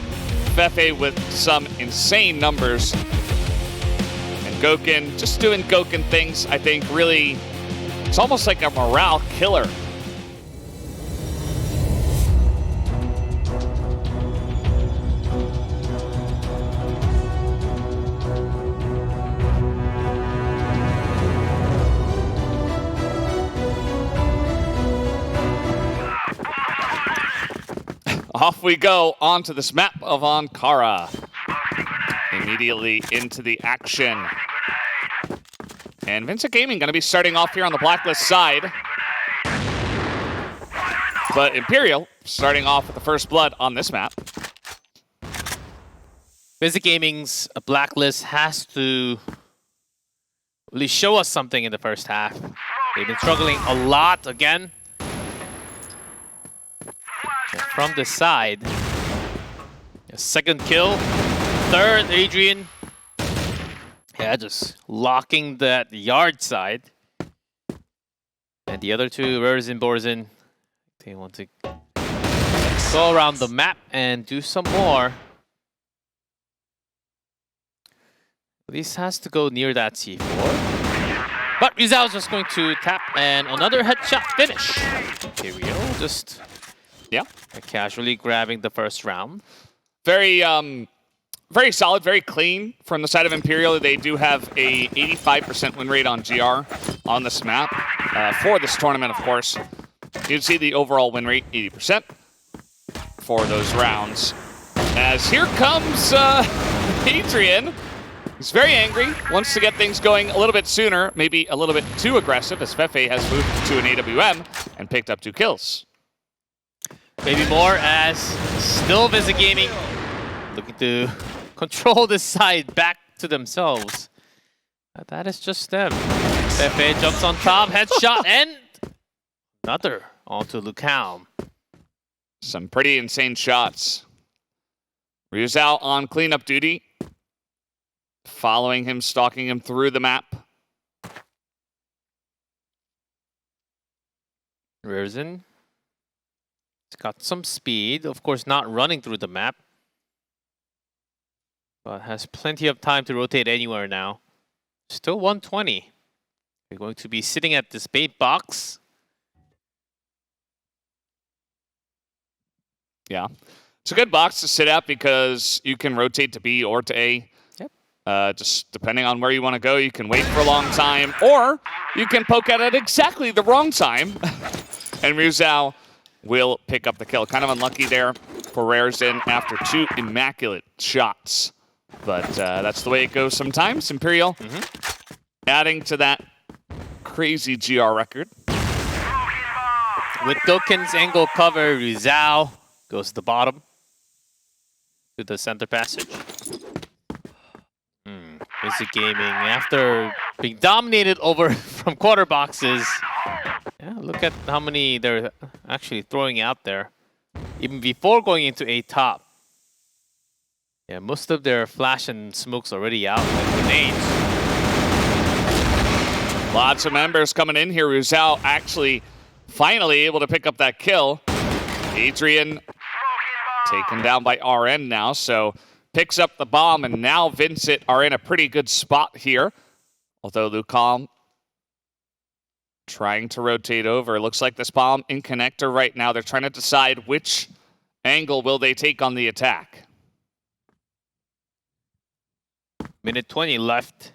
Fefe with some insane numbers. And Gouken just doing Gouken things, I think, really, it's almost like a morale killer. Off we go onto this map of Ankara. Immediately into the action. And VINCIT Gaming going to be starting off here on the Blacklist side. But Imperial starting off with the first blood on this map. VINCIT Gaming's Blacklist has to really show us something in the first half. They've been struggling a lot again. And from the side, a second kill, third Adrian. Yeah, just locking that yard side. And the other two, Rers and Borzen, they want to go around the map and do some more. This has to go near that C4. But Rizal's just going to tap and another headshot finish. Here we go, just casually grabbing the first round. Very very solid, very clean from the side of Imperial. They do have a 85% win rate on GR on this map for this tournament, of course. You can see the overall win rate, 80% for those rounds. As here comes Adrian. He's very angry, wants to get things going a little bit sooner, maybe a little bit too aggressive, as Fefe has moved to an AWM and picked up 2 kills. Maybe more, as still VINCIT Gaming looking to control this side back to themselves. That is just them. Fefe jumps on top, headshot, and another onto Lucam. Some pretty insane shots. Rizal on cleanup duty. Following him, stalking him through the map. Rerzen. He's got some speed. Of course, not running through the map. But has plenty of time to rotate anywhere now. Still 120. We're going to be sitting at this bait box. Yeah. It's a good box to sit at because you can rotate to B or to A. Just depending on where you want to go, you can wait for a long time, or you can poke at it exactly the wrong time. And Rizal will pick up the kill. Kind of unlucky there for Raresen after 2 immaculate shots. But that's the way it goes sometimes. Imperial adding to that crazy GR record. With Gouken's angle cover, Rizal goes to the bottom to the center passage. VINCIT Gaming, after being dominated over from quarter boxes. Yeah, look at how many they're actually throwing out there. Even before going into A top. Yeah, most of their flash and smokes already out, like grenades. Lots of members coming in here. Rizal actually finally able to pick up that kill. Adrian taken down by RN now, so picks up the bomb, and now VINCIT are in a pretty good spot here. Although Lucam trying to rotate over. Looks like this bomb in connector right now. They're trying to decide which angle will they take on the attack. Minute 20 left.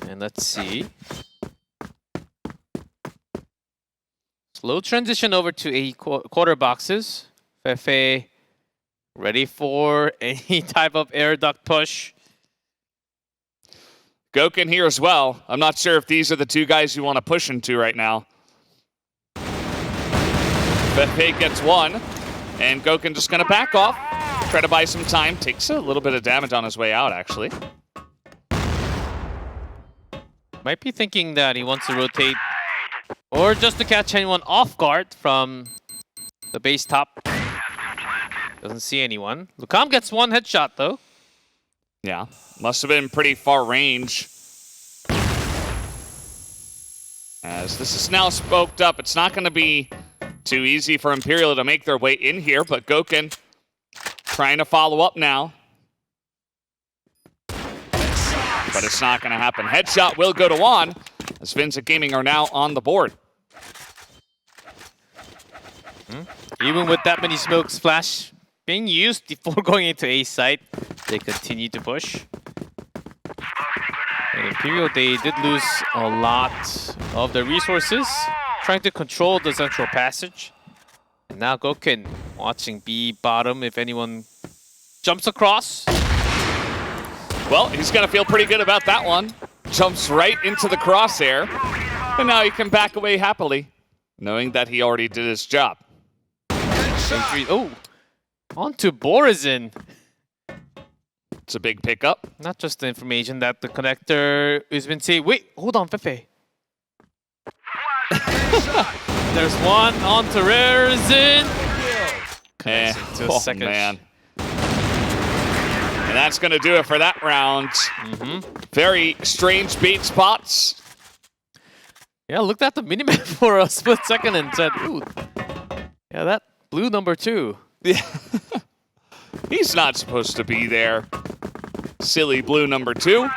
And let's see. Slow transition over to A quarter boxes. Fefe ready for any type of air duct push. Goken here as well. I'm not sure if these are the two guys you want to push into right now. Fefe gets one, and Goken just going to back off, try to buy some time. Takes a little bit of damage on his way out, actually. Might be thinking that he wants to rotate, or just to catch anyone off guard from the base top. Doesn't see anyone. Lucam gets one headshot, though. Yeah, must have been pretty far range. As this is now spoked up, it's not going to be too easy for Imperial to make their way in here, but Goken trying to follow up now. But it's not going to happen. Headshot will go to Juan, as Vincit Gaming are now on the board. Even with that many smoke splash being used before going into A site, they continue to push. And Imperial, they did lose a lot of their resources trying to control the central passage. And now Goken watching B bottom if anyone jumps across. Well, he's going to feel pretty good about that one. Jumps right into the crosshair. And now he can back away happily, knowing that he already did his job. Oh, on to Borizin. It's a big pickup. Not just the information that the connector has been saying. Wait, hold on, Fefe. There's one on to Borizin. Oh, man. And that's going to do it for that round. Very strange bait spots. Yeah, looked at the minimap for a split second and said, ooh, yeah, that blue number 2. Yeah. He's not supposed to be there. Silly blue number 2.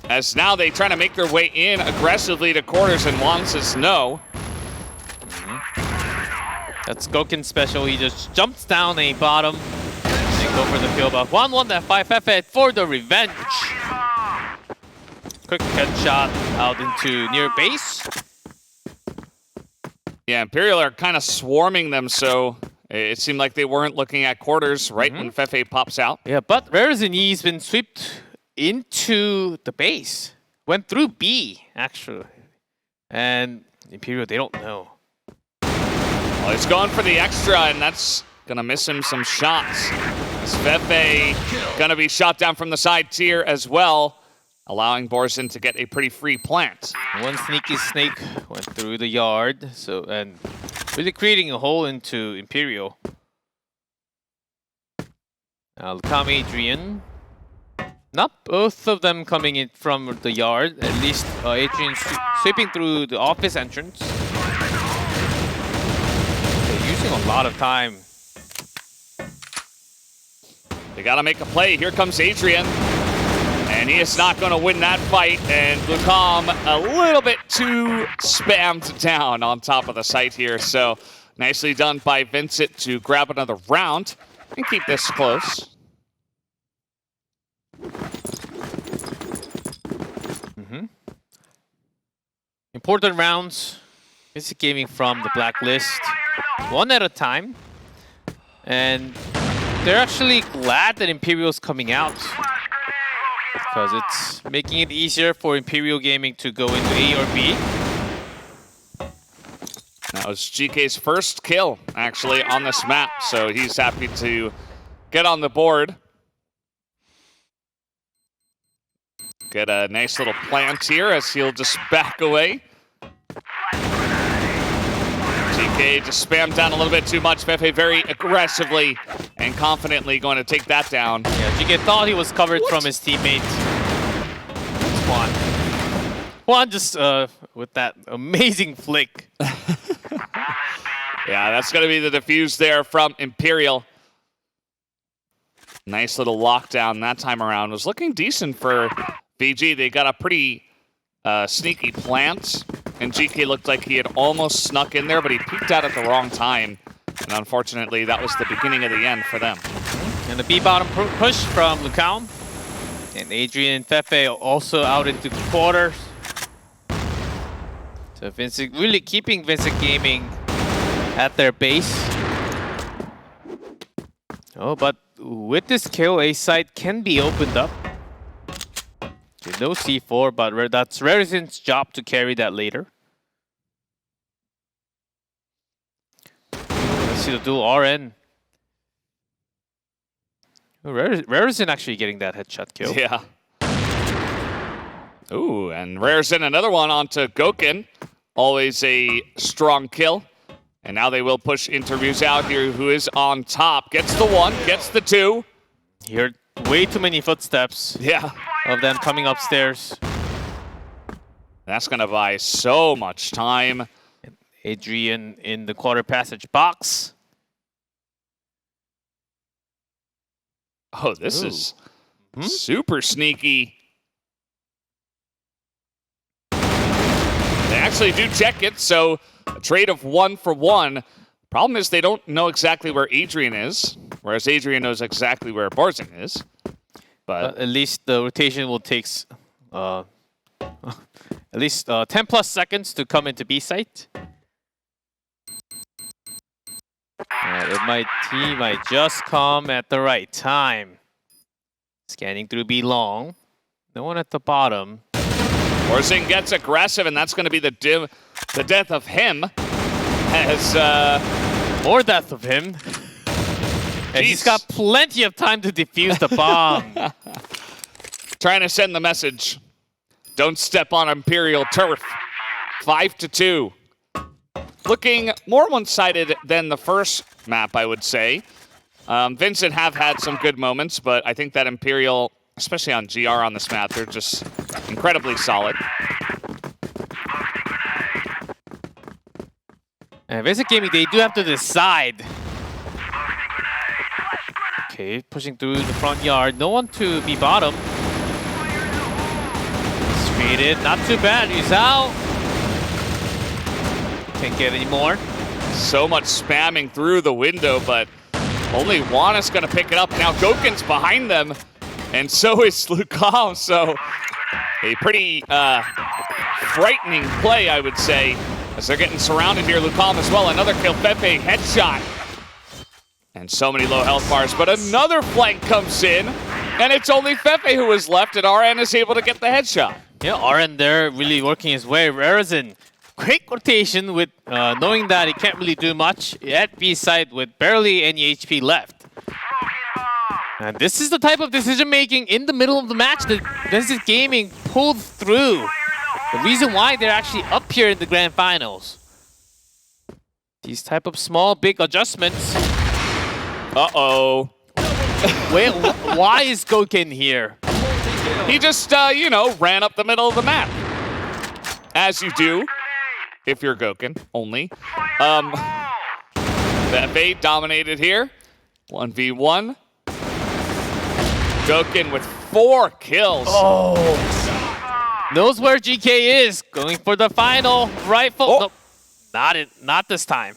As now they try to make their way in aggressively to quarters, and Juan says no. That's Goken's special. He just jumps down a bottom and go for the kill. But Juan won that fight. Fefe for the revenge. Quick headshot out into near base. Yeah, Imperial are kind of swarming them, so it seemed like they weren't looking at quarters right when Fefe pops out. Yeah, but Verzini's been swept into the base. Went through B, actually. And Imperial, they don't know. Well, he's going for the extra, and that's going to miss him some shots. As Fefe going to be shot down from the side tier as well, allowing Borizin to get a pretty free plant. One sneaky snake went through the yard, and really creating a hole into Imperial. Now, Lucam Adrian. Not both of them coming in from the yard. At least Adrian sweeping through the office entrance. They're using a lot of time. They got to make a play. Here comes Adrian. And he is not going to win that fight. And Lucam a little bit too spammed down on top of the site here. So nicely done by Vincit to grab another round and keep this close. Important rounds. VINCIT Gaming from the blacklist. One at a time. And they're actually glad that Imperial's coming out, because it's making it easier for Imperial Gaming to go into A or B. That was GK's first kill, actually, on this map, so he's happy to get on the board. Get a nice little plant here as he'll just back away. GK just spammed down a little bit too much. Fefe very aggressively and confidently going to take that down. Yeah, GK thought he was covered from his teammate. Juan. Juan just with that amazing flick. Yeah, that's going to be the defuse there from Imperial. Nice little lockdown that time around. Was looking decent for VG. They got a pretty sneaky plant, and GK looked like he had almost snuck in there, but he peeked out at the wrong time. And unfortunately, that was the beginning of the end for them. And the B bottom push from Lucam. And Adrian and Fefe also out into the quarters. So Vincit really keeping VINCIT Gaming at their base. Oh, but with this kill, A side can be opened up. Okay, no C4, but that's Rarizin's job to carry that later. Let's see the dual RN. Oh, Rarizin actually getting that headshot kill. Yeah. Ooh, and Rarizin another one onto Gokin. Always a strong kill. And now they will push into Ryuzao here, who is on top. Gets the 1, gets the 2. Heard way too many footsteps. Yeah. Of them coming upstairs. That's going to buy so much time. Adrian in the quarter passage box. Oh, this is super sneaky. They actually do check it, so a trade of 1 for 1. Problem is they don't know exactly where Adrian is, whereas Adrian knows exactly where Barzing is. But at least the rotation will take at least 10 plus seconds to come into B site. He might just come at the right time. Scanning through B long. No one at the bottom. Barzing gets aggressive, and that's going to be the death of him. As more death of him. And he's got plenty of time to defuse the bomb. Trying to send the message. Don't step on Imperial turf. 5-2. Looking more one-sided than the first map, I would say. Vincent have had some good moments, but I think that Imperial, especially on GR on this map, they're just incredibly solid. And VINCIT Gaming, they do have to decide. Okay, pushing through the front yard. No one to be bottom. Straight in, not too bad. He's out. Can't get any more. So much spamming through the window, but only one is going to pick it up. Now Gokin's behind them, and so is Lucam. So a pretty frightening play, I would say, as they're getting surrounded here. Lucam as well. Another kill. Fefe headshot. And so many low health bars, but another flank comes in, and it's only Fefe who is left, and RN is able to get the headshot. Yeah, RN there really working his way. Rarizin, quick rotation with knowing that he can't really do much at B side with barely any HP left. And this is the type of decision making in the middle of the match that VINCIT Gaming pulled through. The reason why they're actually up here in the grand finals. These type of small, big adjustments. Uh-oh. Wait, why is Gokin here? He just, you know, ran up the middle of the map. As you do, if you're Gokin only. Fefe dominated here. 1v1. Gokin with 4 kills. Oh. Knows where GK is. Going for the final rifle. Oh. Nope. Not this time.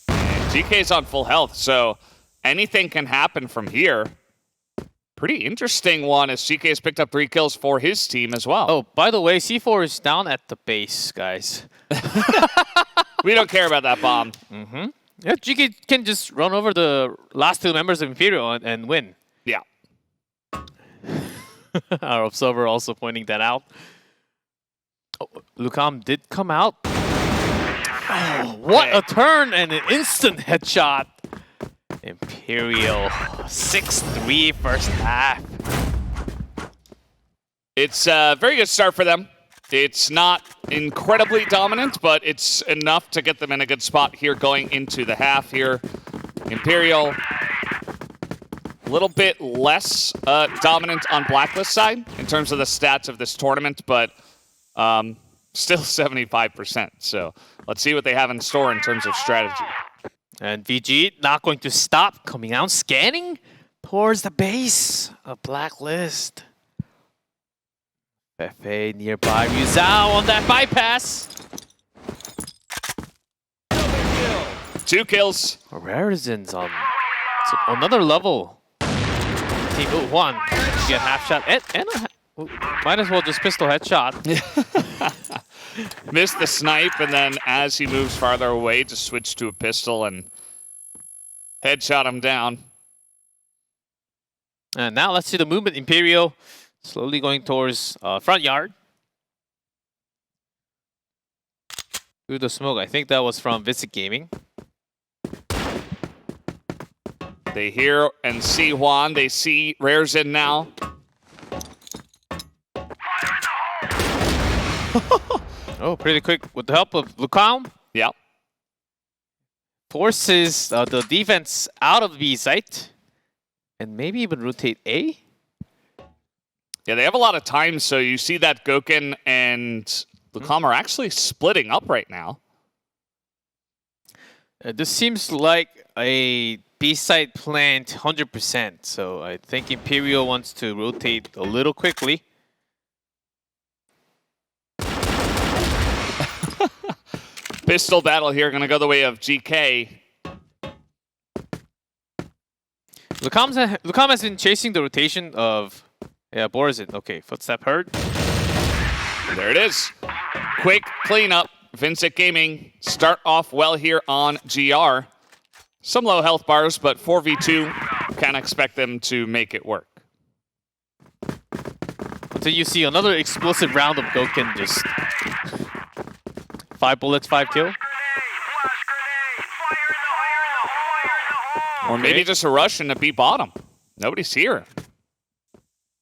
And GK's on full health, so anything can happen from here. Pretty interesting one as GK has picked up 3 kills for his team as well. Oh, by the way, C4 is down at the base, guys. We don't care about that bomb. Yeah, GK can just run over the last 2 members of Imperial and win. Yeah. Our observer also pointing that out. Oh, Lucam did come out. Oh, what a turn and an instant headshot. Imperial 6-3 first half. It's a very good start for them. It's not incredibly dominant, but it's enough to get them in a good spot here going into the half here. Imperial, a little bit less dominant on Blacklist side in terms of the stats of this tournament, but still 75%. So let's see what they have in store in terms of strategy. And VG not going to stop, coming out, scanning towards the base of Blacklist. Fefe nearby, Ryuzao on that bypass. 2 kills. Rarizin's on another level. Team 1, get half shot and might as well just pistol headshot. Missed the snipe, and then as he moves farther away, just switch to a pistol and headshot him down. And now let's see the movement. Imperial slowly going towards front yard. Through the smoke. I think that was from VINCIT Gaming. They hear and see Juan. They see Rare's in now. Oh, pretty quick with the help of Lucam. Yep. Forces the defense out of B site. And maybe even rotate A? Yeah, they have a lot of time, so you see that Goken and Lucam are actually splitting up right now. This seems like a B-side plant 100%, so I think Imperial wants to rotate a little quickly. Pistol battle here, gonna go the way of GK. Lucam has been chasing the rotation of Borazin. Okay, footstep heard. There it is. Quick cleanup. VINCIT Gaming start off well here on GR. Some low health bars, but 4v2, can't expect them to make it work. Until you see another explosive round of Goken, just 5 bullets, 5 kill. Or maybe just a rush into B bottom. Nobody's here.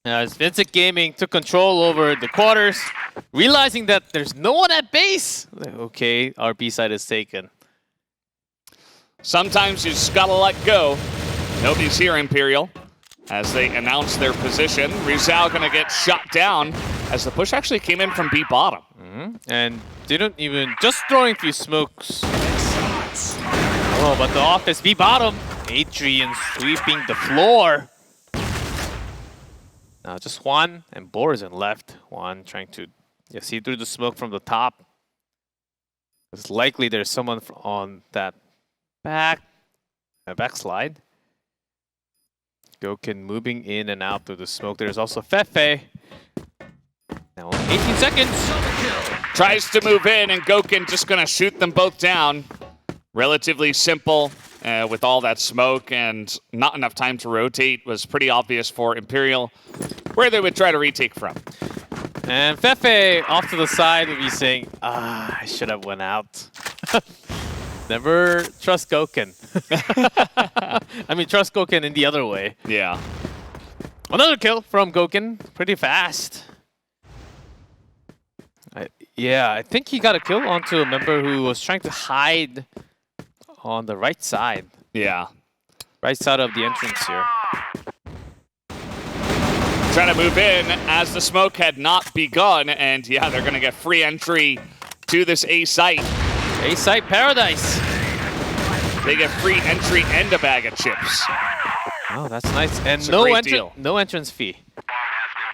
As VINCIT Gaming took control over the quarters, realizing that there's no one at base. Okay, our B side is taken. Sometimes you just gotta let go. Nobody's here, Imperial. As they announce their position, Rizal gonna get shot down as the push actually came in from B bottom. And didn't even, just throwing a few smokes. Oh, but the office B bottom. Adrian sweeping the floor. Now just Juan and Borazin left. Juan trying to see through the smoke from the top. It's likely there's someone on that backslide. Goken moving in and out through the smoke. There's also Fefe. Now 18 seconds. Tries to move in, and Goken just gonna shoot them both down. Relatively simple with all that smoke and not enough time to rotate. Was pretty obvious for Imperial where they would try to retake from. And Fefe off to the side would be saying, I should have went out. Never trust Goken. I mean, trust Goken in the other way. Yeah. Another kill from Goken, pretty fast. I think he got a kill onto a member who was trying to hide on the right side. Yeah. Right side of the entrance here. Trying to move in as the smoke had not begun, and yeah, they're going to get free entry to this A site. A site paradise. They get free entry and a bag of chips. Oh, that's nice. And It's a great deal. no entrance fee.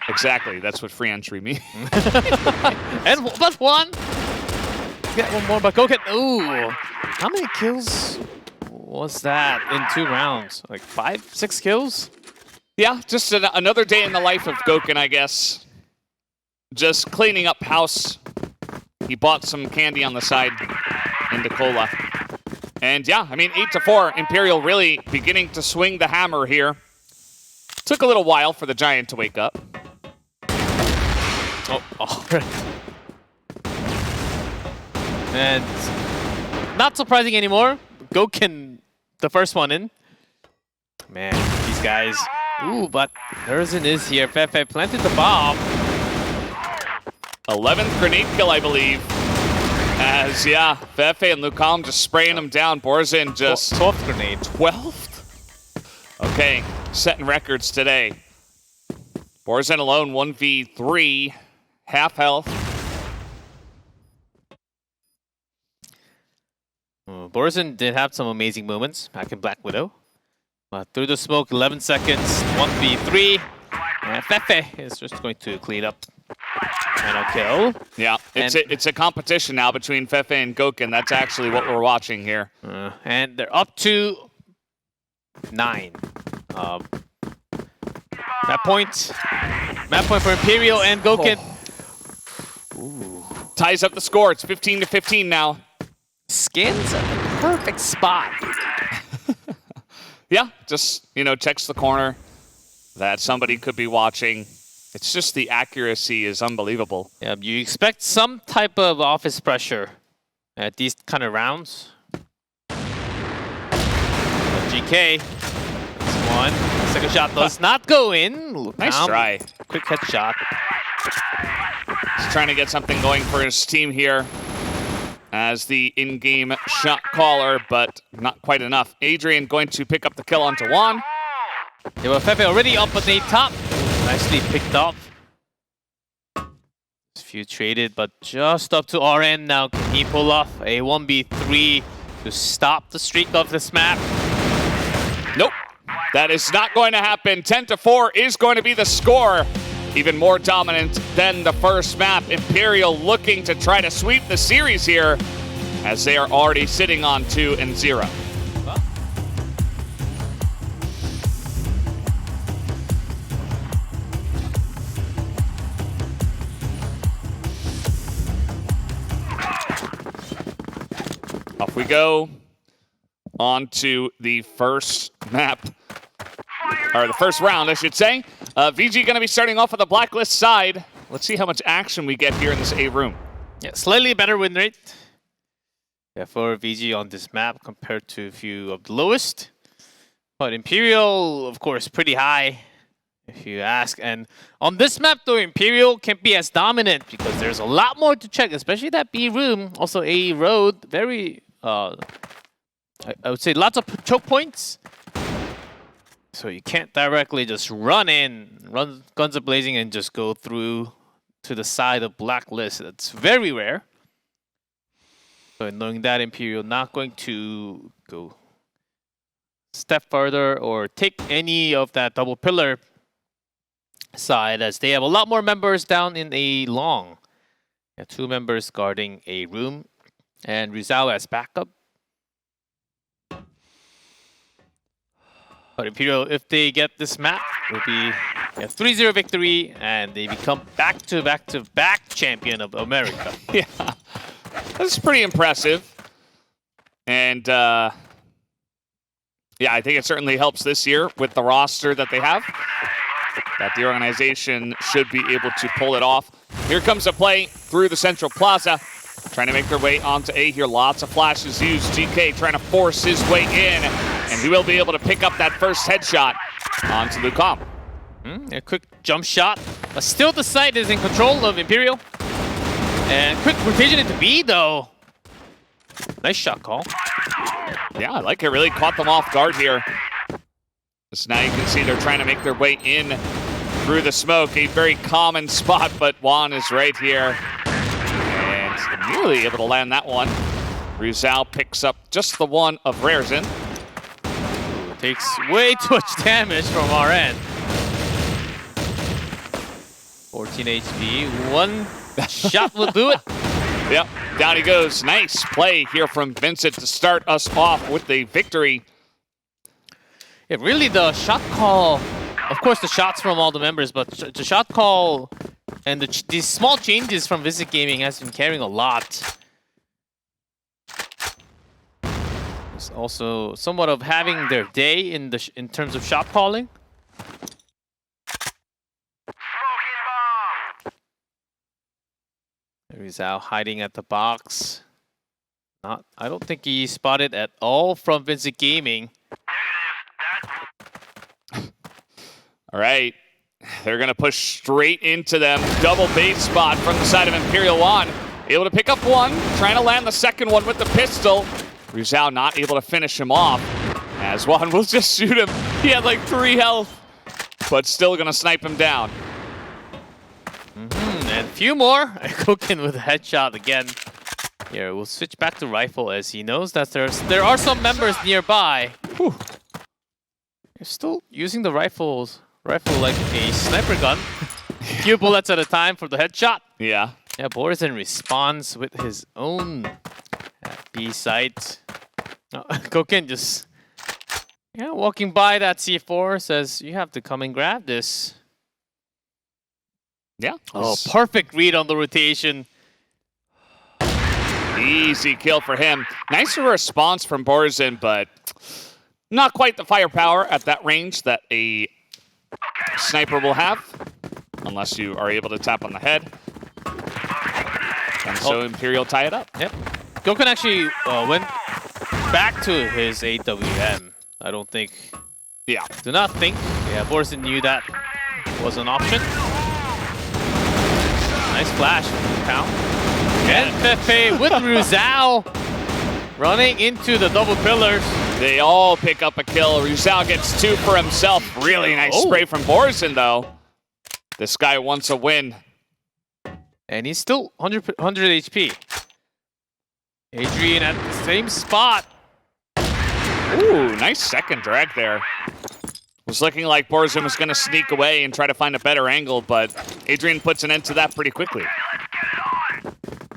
Exactly, that's what free entry means. But one. Get one more, but Goken. Ooh. How many kills was that in 2 rounds? Like 5, 6 kills? Yeah, just another day in the life of Goken, I guess. Just cleaning up house. He bought some candy on the side into cola. And yeah, I mean, 8-4, Imperial really beginning to swing the hammer here. Took a little while for the Giant to wake up. And not surprising anymore. Goken, the first one in. Man, these guys. Ooh, but Erzin is here. Fefe planted the bomb. 11th grenade kill, I believe. As, yeah, Fefe and Lucam just spraying them down. Borazin just... 12th grenade. 12th? Okay, setting records today. Borazin alone, 1v3. Half health. Borazin did have some amazing moments back in Black Widow. But through the smoke, 11 seconds, 1v3. And Fefe is just going to clean up. And a kill. Yeah, it's a competition now between Fefe and Goken. That's actually what we're watching here. And they're up to 9. Map point for Imperial and Goken. Ooh. Ties up the score. It's 15-15 now. Skins at the perfect spot. Yeah, just, checks the corner. that somebody could be watching. It's just the accuracy is unbelievable. Yeah, you expect some type of office pressure at these kind of rounds. GK, that's one. Second shot does not go in. Nice try. Quick headshot. He's trying to get something going for his team here as the in-game shot caller, but not quite enough. Adrian going to pick up the kill onto Juan. Yeah, well, Fefe already up at the top. Nicely picked up. Few traded, but just up to RN now. Can he pull off a 1v3 to stop the streak of this map? Nope. That is not going to happen. 10-4 is going to be the score. Even more dominant than the first map. Imperial looking to try to sweep the series here as they are already sitting on 2-0. Off we go on to the first map, or the first round, I should say. VG going to be starting off with the blacklist side. Let's see how much action we get here in this A room. Yeah, slightly better win rate. Yeah, for VG on this map compared to a few of the lowest. But Imperial, of course, pretty high, if you ask. And on this map, though, Imperial can't be as dominant because there's a lot more to check, especially that B room. Also, A road, very, I would say lots of choke points. So you can't directly just run in, run guns a-blazing and just go through to the side of blacklist. That's very rare. So knowing that, Imperial not going to go step further or take any of that double pillar side, as they have a lot more members down in a long. Yeah, 2 members guarding a room and Rizal as backup. But Imperial, if they get this map, will be a 3-0 victory and they become back-to-back champion of America. Yeah, that's pretty impressive. And yeah, I think it certainly helps this year with the roster that they have, that the organization should be able to pull it off. Here comes a play through the central plaza, trying to make their way onto A here. Lots of flashes used. GK trying to force his way in, and he will be able to pick up that first headshot onto Lucom. A quick jump shot, but still the site is in control of Imperial. And quick rotation into B, though. Nice shot call. Yeah, I like it. Really caught them off guard here. So now you can see they're trying to make their way in through the smoke. A very common spot, but Juan is right here. And nearly able to land that one. Rizal picks up just the one of Rarezen. Takes way too much damage from RN. 14 HP, one shot will do it. Yep, down he goes. Nice play here from Vincent to start us off with the victory. Yeah, really the shot call, of course the shots from all the members, but the shot call and these small changes from VINCIT Gaming has been carrying a lot. It's also somewhat of having their day in terms of shot calling. He's out hiding at the box. I don't think he spotted at all from VINCIT Gaming. All right, they're gonna push straight into them. Double base spot from the side of Imperial Juan. Able to pick up one, trying to land the second one with the pistol. Rizal not able to finish him off, as Juan will just shoot him. He had like 3 health, but still gonna snipe him down. And a few more. Koken with a headshot again. Here, we'll switch back to rifle as he knows that there are some members nearby. Whew. You're still using the rifle like a sniper gun. Few bullets at a time for the headshot. Yeah. Yeah, Boris in response with his own B site. Koken just walking by that C4 says, you have to come and grab this. Yeah. Oh, perfect read on the rotation. Easy kill for him. Nice response from Borzin, but not quite the firepower at that range that a Sniper will have, unless you are able to tap on the head. And so Imperial tie it up. Yep. Gokun actually went back to his AWM. I don't think... Yeah. Do not think. Yeah, Borson knew that was an option. Nice flash from Pound. And Fefe with Ruzao running into the double pillars. They all pick up a kill. Ruzao gets 2 for himself. Really nice spray from Borson, though. This guy wants a win. And he's still 100 HP. Adrian at the same spot. Ooh, nice second drag there. Was looking like Borson was going to sneak away and try to find a better angle, but Adrian puts an end to that pretty quickly.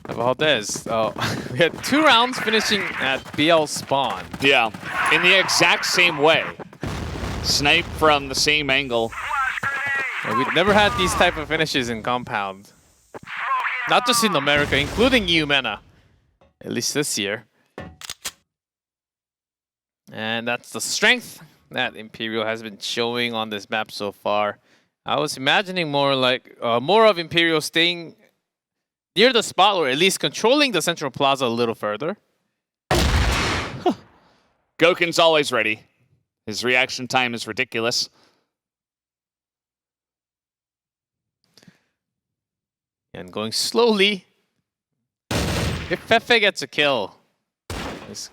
Valdez. We had 2 rounds finishing at BL spawn. Yeah, in the exact same way. Snipe from the same angle. Yeah, we've never had these type of finishes in Compound. Not just in America, including you, Mena. At least this year. And that's the strength that Imperial has been showing on this map so far. I was imagining more of Imperial staying near the spot, or at least controlling the central plaza a little further. Gokun's always ready. His reaction time is ridiculous. And going slowly. If Fefe gets a kill, this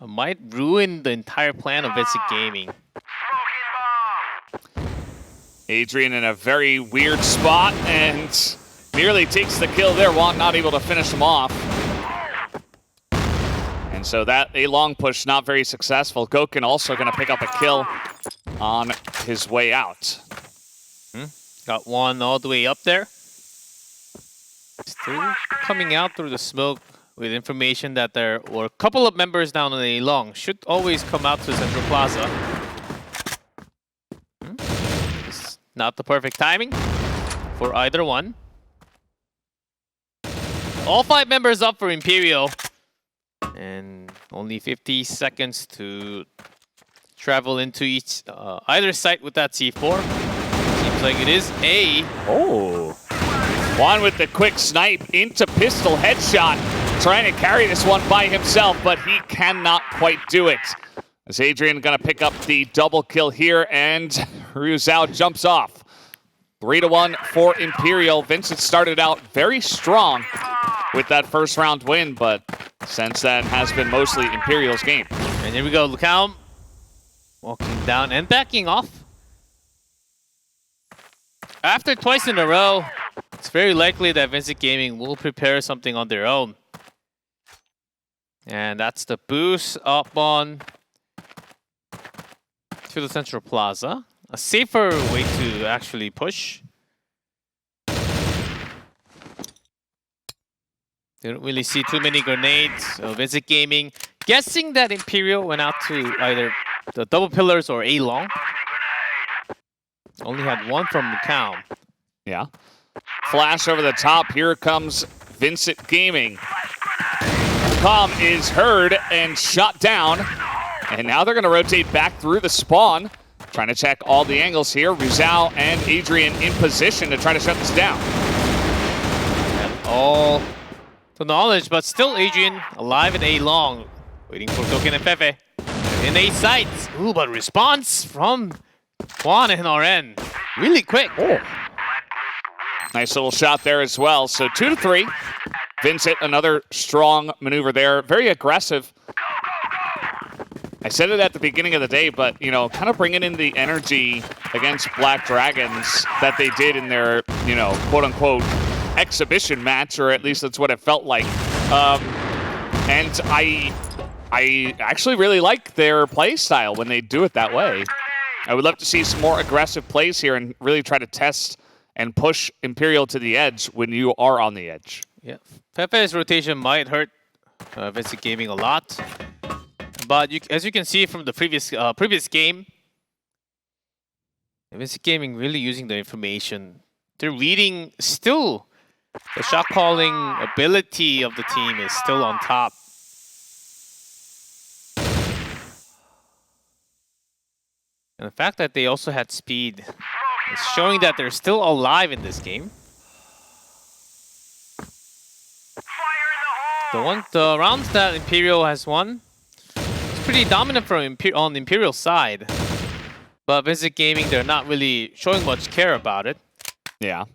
might ruin the entire plan of VINCIT Gaming. Adrian in a very weird spot and nearly takes the kill there. Want not able to finish him off. And so that a long push not very successful. Gokun also going to pick up a kill on his way out. Got one all the way up there. Still coming out through the smoke with information that there were a couple of members down on A long. Should always come out to Central Plaza. It's not the perfect timing for either one. All 5 members up for Imperial. And only 50 seconds to travel into each either site with that C4. Seems like it is A. Oh. Juan with the quick snipe into pistol headshot. Trying to carry this one by himself, but he cannot quite do it. As Adrian gonna pick up the double kill here, and Ruzao jumps off. 3-1 for Imperial. Vincent started out very strong with that first round win, but since then has been mostly Imperial's game. And here we go, Lucam walking down and backing off. After twice in a row, it's very likely that VINCIT Gaming will prepare something on their own. And that's the boost up on to the Central Plaza. A safer way to actually push. Didn't really see too many grenades. VINCIT Gaming guessing that Imperial went out to either the double pillars or A long. Only had one from Macau. Yeah. Flash over the top. Here comes VINCIT Gaming. Com is heard and shot down. And now they're going to rotate back through the spawn. Trying to check all the angles here. Ruzao and Adrian in position to try to shut this down. And all to knowledge, but still Adrian alive in A long. Waiting for Gokun and Fefe. In A sites. Ooh, but response from Juan and RN. Really quick. Oh. Nice little shot there as well. So 2-3. Vincent, another strong maneuver there. Very aggressive. I said it at the beginning of the day, but, you know, kind of bringing in the energy against Black Dragons that they did in their, you know, quote-unquote exhibition match, or at least that's what it felt like. And I actually really like their play style when they do it that way. I would love to see some more aggressive plays here and really try to test and push Imperial to the edge when you are on the edge. Yeah, Fefe's rotation might hurt VINCIT Gaming a lot. But as you can see from the previous game, VINCIT Gaming really using the information. They're reading still. The shot calling ability of the team is still on top. And the fact that they also had speed is showing that they're still alive in this game. The rounds that Imperial has won, it's pretty dominant from on the Imperial side. But Vincit Gaming, they're not really showing much care about it. Yeah.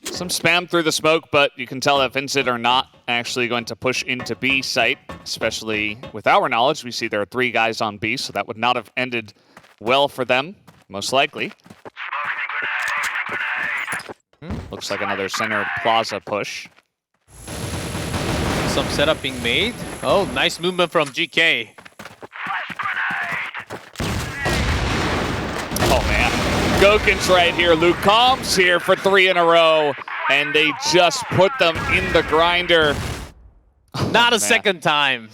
Some spam through the smoke, but you can tell that Vincit are not actually going to push into B site, especially with our knowledge. We see there are 3 guys on B, so that would not have ended well for them, most likely. Looks like another center plaza push. Some setup being made. Oh, nice movement from GK. Oh man, Goken's right here. Lucom's here for 3 in a row, and they just put them in the grinder. Not a second time.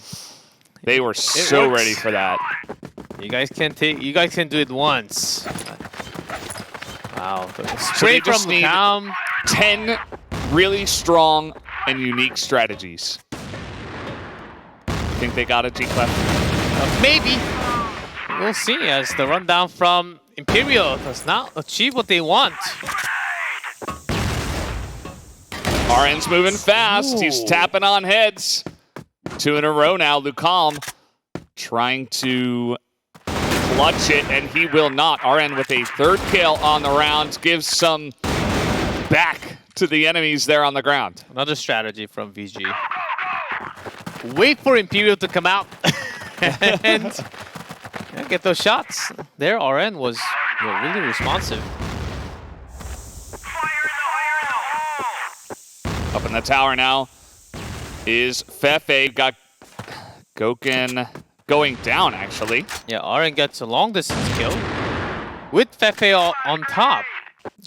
They were so ready for that. You guys can do it once. Wow. So Straight they just from need Lucom. 10 really strong and unique strategies. Think they got a G-Clef? Maybe. We'll see as the rundown from Imperial does not achieve what they want. RN's moving fast. Ooh. He's tapping on heads. 2 in a row now. Lucom trying to clutch it, and he will not. RN with a 3rd kill on the round gives some back to the enemies there on the ground. Another strategy from VG. Wait for Imperial to come out and get those shots. There, RN was really responsive. Up in the tower now is Fefe. Got Goken going down, actually. Yeah, RN gets a long distance kill with Fefe on top.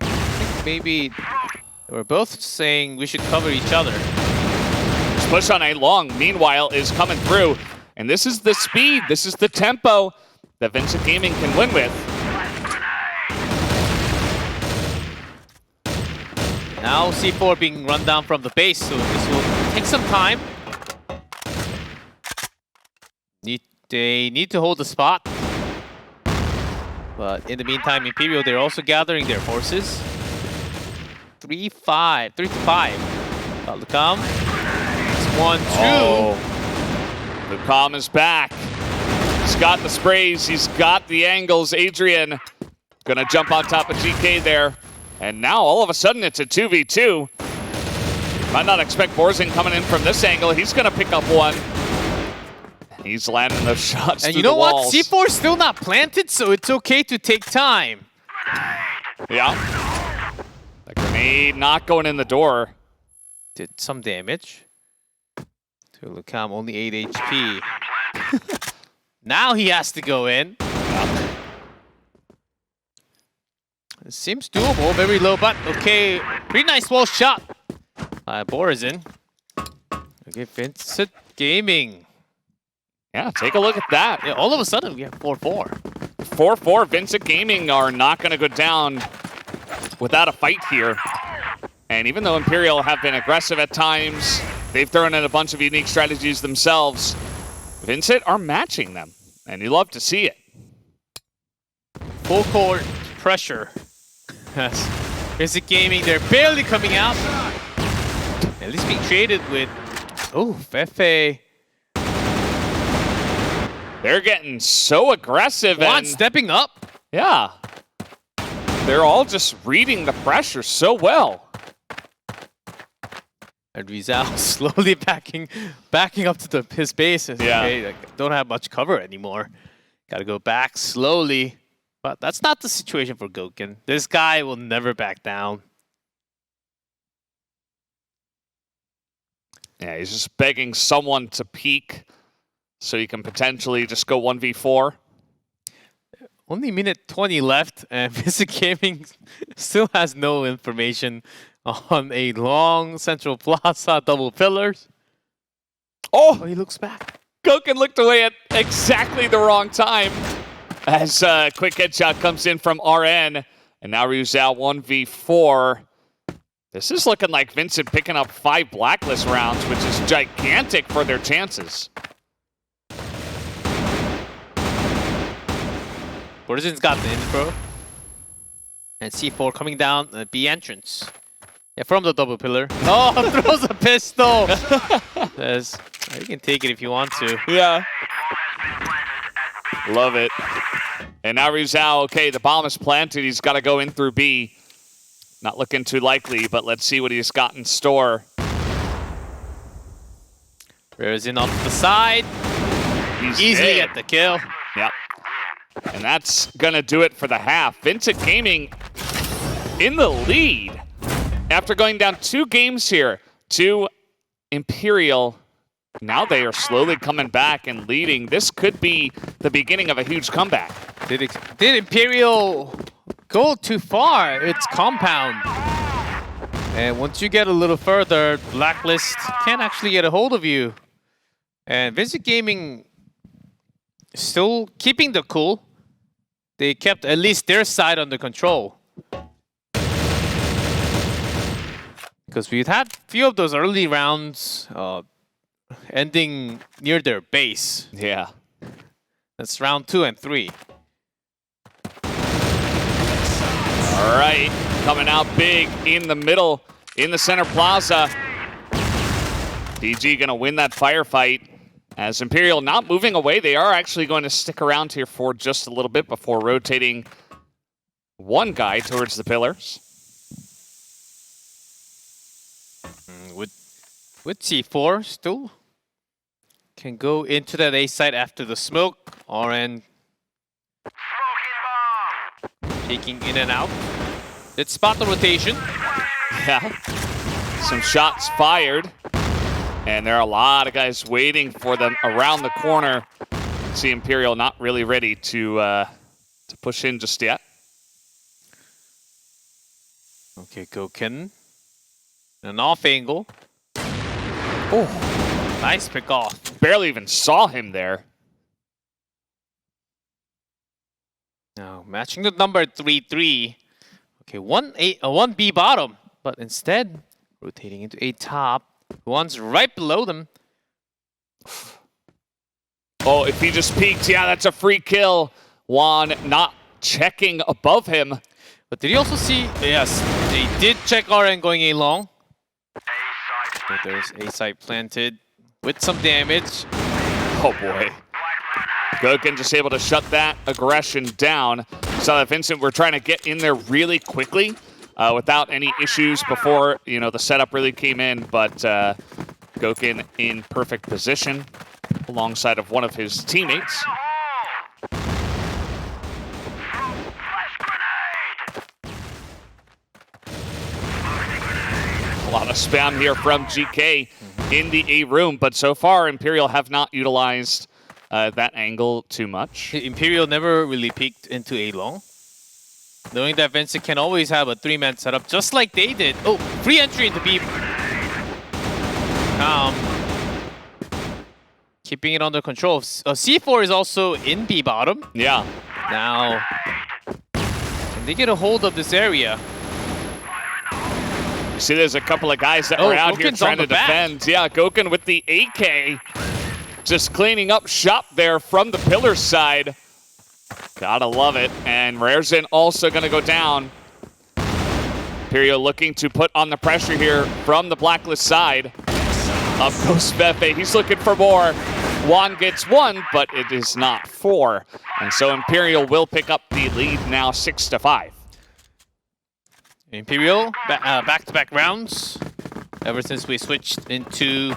I think maybe they were both saying we should cover each other. This push on A long, meanwhile, is coming through. And this is the speed, this is the tempo that Vincit Gaming can win with. Now C4 being run down from the base, so this will take some time. They need to hold the spot. But in the meantime, Imperial, they're also gathering their forces. 3-5. Lucom. It's 1-2. Oh. Lucom is back. He's got the sprays, he's got the angles. Adrian gonna jump on top of GK there. And now all of a sudden it's a 2v2. Might not expect Borzin coming in from this angle. He's gonna pick up one. He's landing those shots. And through you know the what? walls. C4 is still not planted, so it's okay to take time. Yeah. The grenade not going in the door. Did some damage. To Lucom, only 8 HP. Now he has to go in. It seems doable, very low, but okay. Pretty nice wall shot by Borzin. Okay, Vincit Gaming. Yeah, take a look at that. Yeah, all of a sudden we have 4-4. 4-4. Vincit Gaming are not going to go down without a fight here. And even though Imperial have been aggressive at times, they've thrown in a bunch of unique strategies themselves. Vincit are matching them, and you love to see it. Full court pressure. Yes. Vincit Gaming, they're barely coming out. At least being traded with... Oh, Fefe. They're getting so aggressive. One stepping up. Yeah. They're all just reading the pressure so well. And Rizal slowly backing up to his base. Yeah. Okay, like, don't have much cover anymore. Got to go back slowly. But that's not the situation for Goken. This guy will never back down. Yeah, he's just begging someone to peek so he can potentially just go 1v4. Only minute 20 left, and Vincit Gaming still has no information on a long central plaza double pillars. Oh, he looks back. Goken looked away at exactly the wrong time as a quick headshot comes in from RN. And now Rizal 1v4. This is looking like Vincit picking up 5 blacklist rounds, which is gigantic for their chances. Origin's got the intro. And C4 coming down B entrance. Yeah, from the double pillar. Oh, throws a pistol! Says, oh, you can take it if you want to. Yeah. Love it. And now Rizal, okay, the bomb is planted. He's got to go in through B. Not looking too likely, but let's see what he's got in store. Bears in off the side. He's easily dead. get the kill. Yep. And that's going to do it for the half. Vincit Gaming in the lead after going down 2 games here to Imperial. Now they are slowly coming back and leading. This could be the beginning of a huge comeback. Did Imperial go too far? It's compound. And once you get a little further, Blacklist can't actually get a hold of you. And Vincit Gaming still keeping the cool. They kept at least their side under control. Because we've had a few of those early rounds ending near their base. Yeah. That's round 2 and 3. All right, coming out big in the middle, in the center plaza. DG gonna win that firefight. As Imperial not moving away, they are actually going to stick around here for just a little bit before rotating one guy towards the pillars. With C4 still can go into that A site after the smoke. RN taking in and out. Let's spot the rotation. Yeah, some shots fired. And there are a lot of guys waiting for them around the corner. See Imperial not really ready to push in just yet. Okay, Goken. An off angle. Oh, nice pick off. Barely even saw him there. Now matching the number 3-3. Okay, 1B bottom, but instead rotating into A top. One's right below them. Oh, if he just peeked, yeah, that's a free kill. Juan not checking above him. But did he also see? Yes, they did check RN going A long. But there's A site planted with some damage. Oh boy. Goken just able to shut that aggression down. So that Vincent were trying to get in there really quickly without any issues before, you know, the setup really came in. But Goken in perfect position alongside of one of his teammates. A lot of spam here from GK in the A room, but so far Imperial have not utilized that angle too much. Imperial never really peeked into A long, knowing that Vincent can always have a 3-man setup just like they did. Oh, free entry into B. Keeping it under control. C4 is also in B bottom. Yeah. Now, can they get a hold of this area? You see there's a couple of guys that were out here trying to defend. Yeah, Goken with the AK. Just cleaning up shop there from the pillar side. Gotta love it. And Rarezen also gonna go down. Imperial looking to put on the pressure here from the Blacklist side. Up goes Fefe. He's looking for more. Juan gets 1, but it is not 4. And so Imperial will pick up the lead now 6-5. Imperial, back-to-back rounds. Ever since we switched into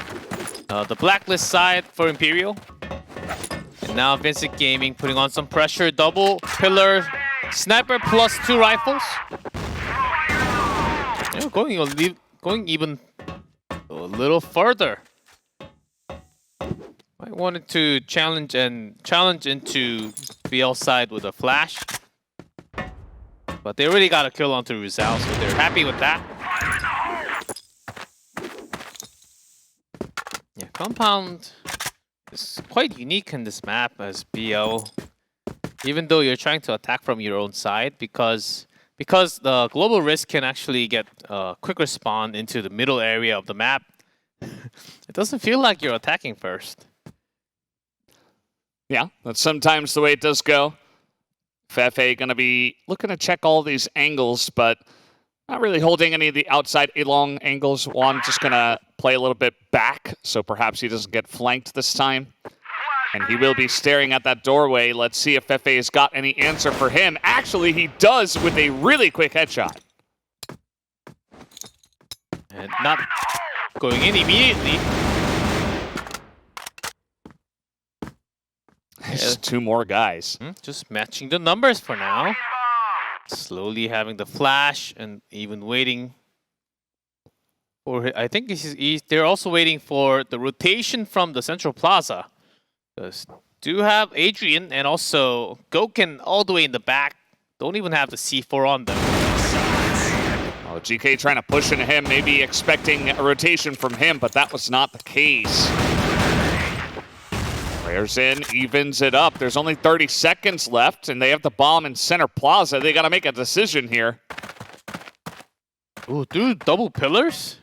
the Blacklist side for Imperial. And now Vincit Gaming putting on some pressure. Double pillar, sniper plus 2 rifles. Yeah, going even a little further. I wanted to challenge into BL side with a flash. But they already got a kill onto Rizal, so they're happy with that. Yeah, Compound is quite unique in this map as BL. Even though you're trying to attack from your own side, because the global risk can actually get a quick respawn into the middle area of the map. It doesn't feel like you're attacking first. Yeah, that's sometimes the way it does go. Fefe going to be looking to check all these angles, but not really holding any of the outside A-long angles. Juan just going to play a little bit back, so perhaps he doesn't get flanked this time. And he will be staring at that doorway. Let's see if Fefe has got any answer for him. Actually, he does with a really quick headshot. And not going in immediately. Just two more guys. Just matching the numbers for now. Slowly having the flash and even waiting for. I think they're also waiting for the rotation from the central plaza. Because do have Adrian and also Goken all the way in the back. Don't even have the C4 on them. Oh, GK trying to push into him, maybe expecting a rotation from him, but that was not the case. Flares in, evens it up. There's only 30 seconds left, and they have the bomb in center plaza. They got to make a decision here. Ooh, dude, double pillars?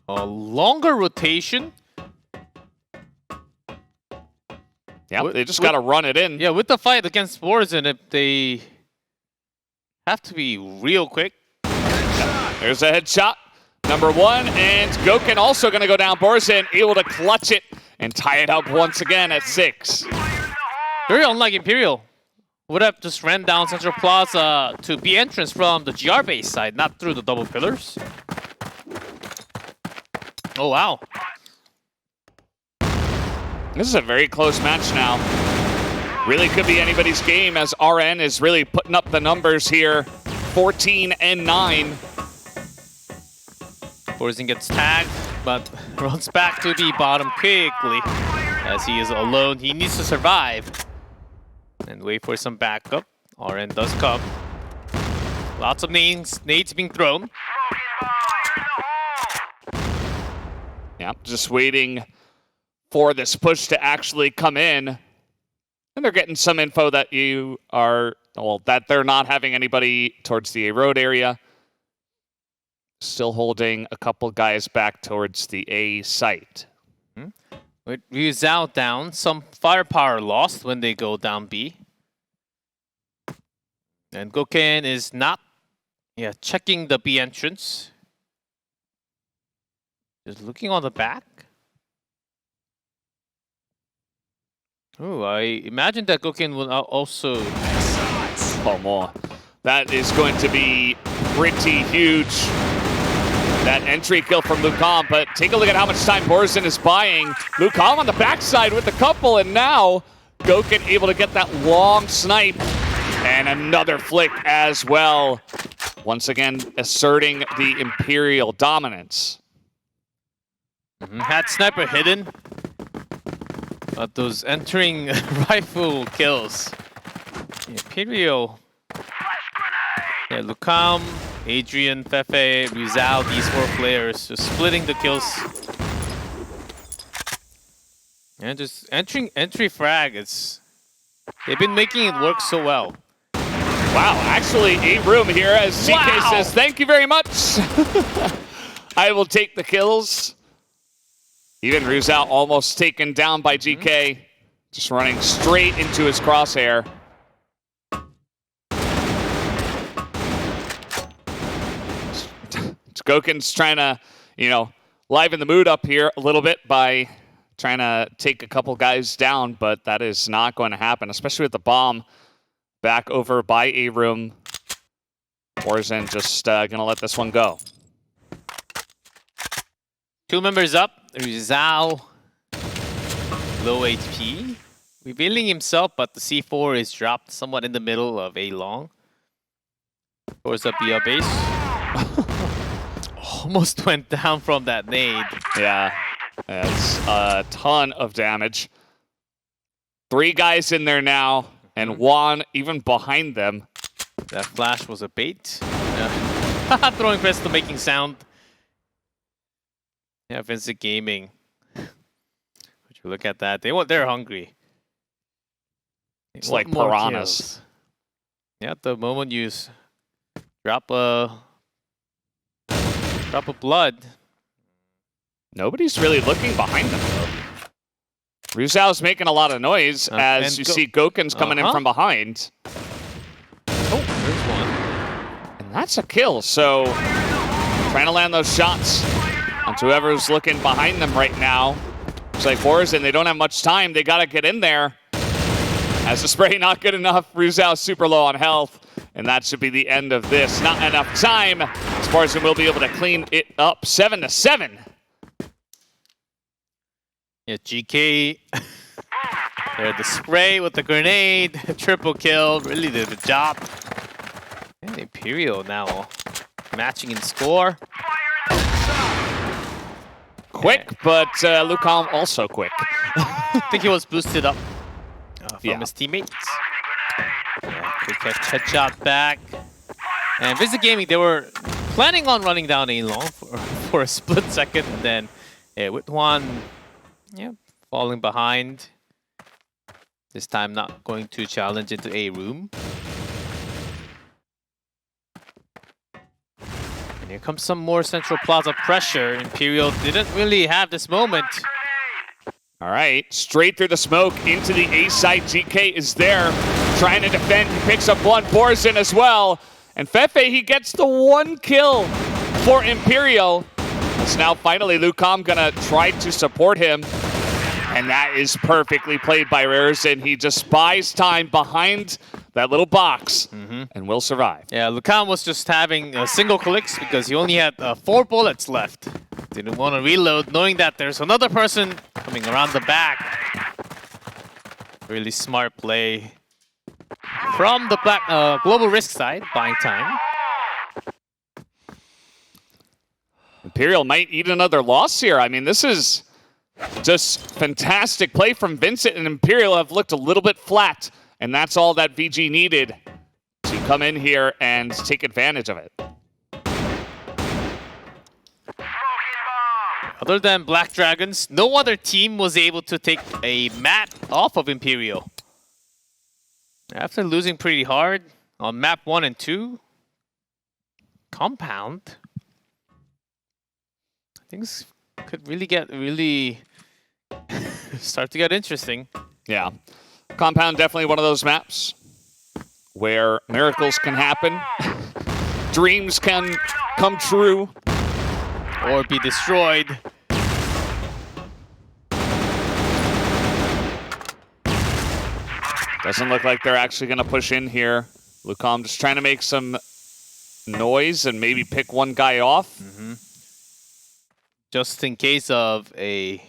A longer rotation? Yeah, they just got to run it in. Yeah, with the fight against Warzone, if they have to be real quick. There's a headshot, number one, and Goken also going to go down. Borzin able to clutch it and tie it up once again at 6. Very unlike Imperial. Would have just ran down Central Plaza to be entrance from the GR base side, not through the double pillars. Oh, wow. This is a very close match now. Really could be anybody's game as RN is really putting up the numbers here. 14 and 9. Borzin gets tagged, but runs back to the bottom quickly. As he is alone, he needs to survive. And wait for some backup. RN does come. Lots of nades being thrown. Yeah, just waiting for this push to actually come in. And they're getting some info that that they're not having anybody towards the A road area. Still holding a couple guys back towards the A site. With Ryu Zhao down, some firepower lost when they go down B. And Goken is not checking the B entrance. Just looking on the back. Oh, I imagine that Goken will also... Oh, more. That is going to be pretty huge. That entry kill from Lucam, but take a look at how much time Borzin is buying. Lucam on the backside with the couple, and now Goken able to get that long snipe. And another flick as well. Once again, asserting the Imperial dominance. Had sniper hidden. But those entering rifle kills. Imperial. Yeah, Lucam, Adrian, Fefe, Rizal, these 4 players just splitting the kills. And just entry frag, they've been making it work so well. Wow, actually a room here as CK says, thank you very much. I will take the kills. Even Rizal almost taken down by GK. Just running straight into his crosshair. Goken's trying to, liven the mood up here a little bit by trying to take a couple guys down, but that is not going to happen, especially with the bomb back over by A room. Borzin just going to let this one go. 2 members up. Rizal, low HP. Revealing himself, but the C4 is dropped somewhat in the middle of A long. Towards the BR base. Almost went down from that nade. Yeah, that's a ton of damage. 3 guys in there now, and Juan even behind them. That flash was a bait. Throwing pistol making sound. Yeah, VINCIT Gaming. Would you look at that? They're hungry. It's like piranhas. Yeah, the moment you drop a blood. Nobody's really looking behind them, though. Rizal's making a lot of noise as you see Goken's coming in from behind. That's a kill, so trying to land those shots onto whoever's looking behind them right now. It's like Borzin, they don't have much time. They got to get in there. As the spray not good enough, Ruzao super low on health. And that should be the end of this. Not enough time. Borzin will be able to clean it up. 7-7. Yeah, GK. There, the spray with the grenade. Triple kill. Really did the job. And Imperial now matching in score. Quick, but Lucam also quick. I think he was boosted up from his teammates. Yeah, quick headshot back. And VINCIT Gaming, they were planning on running down A long for a split second, and then with one falling behind. This time not going to challenge into A room. And here comes some more Central Plaza pressure. Imperial didn't really have this moment. All right, straight through the smoke into the A side. GK is there, trying to defend. He picks up one. Borzin as well. And Fefe, he gets the 1 kill for Imperial. It's now finally Lucam gonna try to support him. And that is perfectly played by Rarezen. He just buys time behind that little box and will survive. Yeah, Lucam was just having single clicks because he only had 4 bullets left. Didn't want to reload, knowing that there's another person coming around the back. Really smart play from the Black Global Risk side, buying time. Imperial might eat another loss here. I mean, this is just fantastic play from VINCIT, and Imperial have looked a little bit flat, and that's all that VG needed to come in here and take advantage of it. Other than Black Dragons, no other team was able to take a map off of Imperial. After losing pretty hard on map 1 and 2, Compound, things could really get start to get interesting. Yeah. Compound definitely one of those maps where miracles can happen, dreams can come true, or be destroyed. Doesn't look like they're actually going to push in here. Lucam just trying to make some noise and maybe pick one guy off. Just in case of a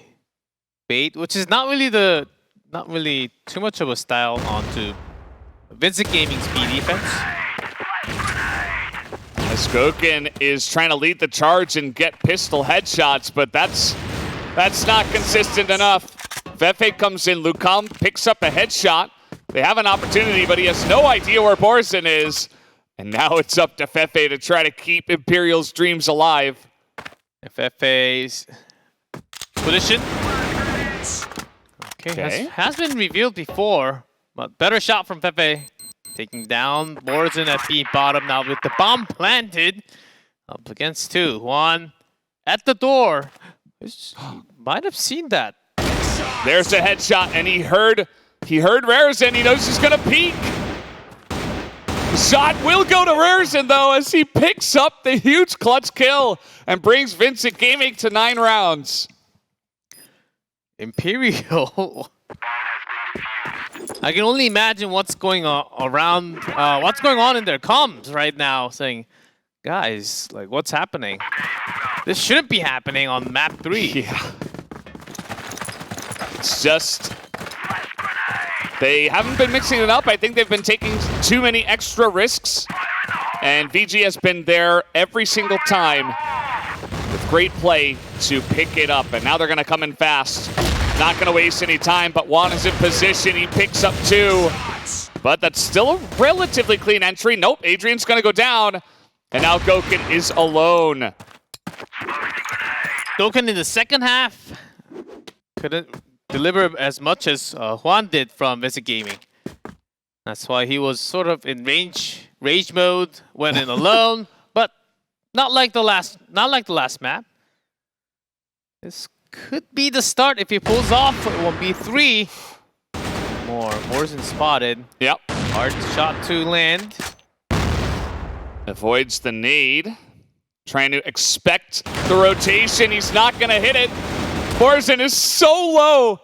bait, which is not really too much of a style onto VINCIT Gaming's B defense. As Goken is trying to lead the charge and get pistol headshots, but that's not consistent enough. Fefe comes in, Lucam picks up a headshot. They have an opportunity, but he has no idea where Borzin is. And now it's up to Fefe to try to keep Imperial's dreams alive. Fefe's position. Okay. Has been revealed before, but better shot from Fefe. Taking down Borzin at B bottom now with the bomb planted. Up against 2. 1 at the door. Might have seen that. There's a headshot, and he heard Rarezen. He knows he's gonna peek. Shot will go to Rarezen though, as he picks up the huge clutch kill and brings VINCIT Gaming to 9 rounds. Imperial. I can only imagine what's going on what's going on in their comms right now, saying, guys, like, what's happening? This shouldn't be happening on map 3. Yeah. It's just, they haven't been mixing it up. I think they've been taking too many extra risks. And VG has been there every single time with great play to pick it up. And now they're going to come in fast. Not going to waste any time, but Juan is in position. He picks up 2. But that's still a relatively clean entry. Nope, Adrian's going to go down. And now Goken is alone. Goken in the second half couldn't deliver as much as Juan did from VINCIT Gaming. That's why he was sort of in rage mode, went in alone, but not like the last map. This could be the start if he pulls off 1v3. More Borzin spotted. Yep. Hard shot to land. Avoids the nade. Trying to expect the rotation. He's not going to hit it. Borzin is so low.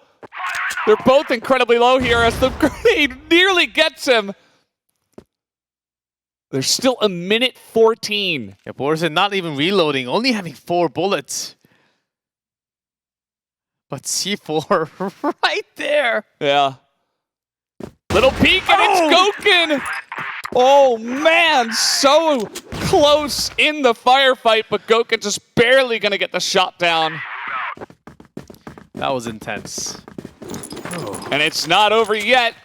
They're both incredibly low here as the grenade nearly gets him. There's still a minute 14. Yeah, Borzin not even reloading, only having 4 bullets. But C4 right there. Yeah. Little peek and it's Goken. Oh man, so close in the firefight, but Goken just barely gonna get the shot down. That was intense. And it's not over yet.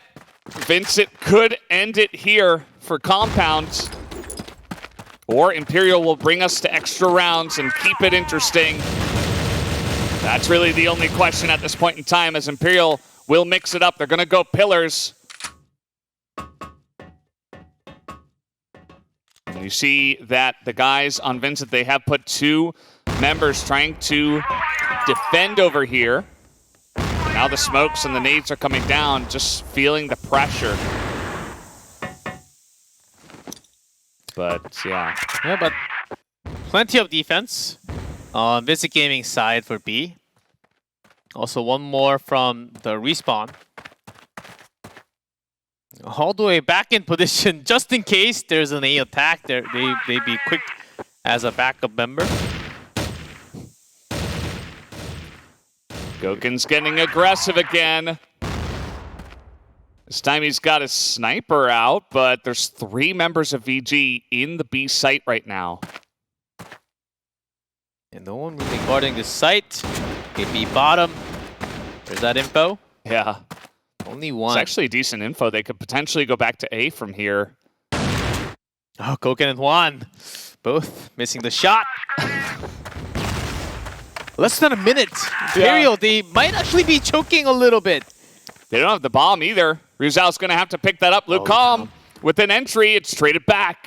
Vincit could end it here for Compound. Or Imperial will bring us to extra rounds and keep it interesting. That's really the only question at this point in time, as Imperial will mix it up. They're gonna go pillars. And you see that the guys on Vincit, they have put 2 members trying to defend over here. Now the smokes and the nades are coming down, just feeling the pressure. But yeah. Yeah, but plenty of defense on VINCIT Gaming side for B. Also one more from the respawn. All the way back in position, just in case there's an A attack, they be quick as a backup member. Goken's getting aggressive again. This time he's got his sniper out, but there's 3 members of VG in the B site right now. And no one really guarding the site. B bottom. There's that info. Yeah. Only one. It's actually decent info. They could potentially go back to A from here. Oh, Goken and Juan. Both missing the shot. Less than a minute. Imperial, they might actually be choking a little bit. They don't have the bomb either. Rizal's going to have to pick that up. Lucam with an entry. It's traded back.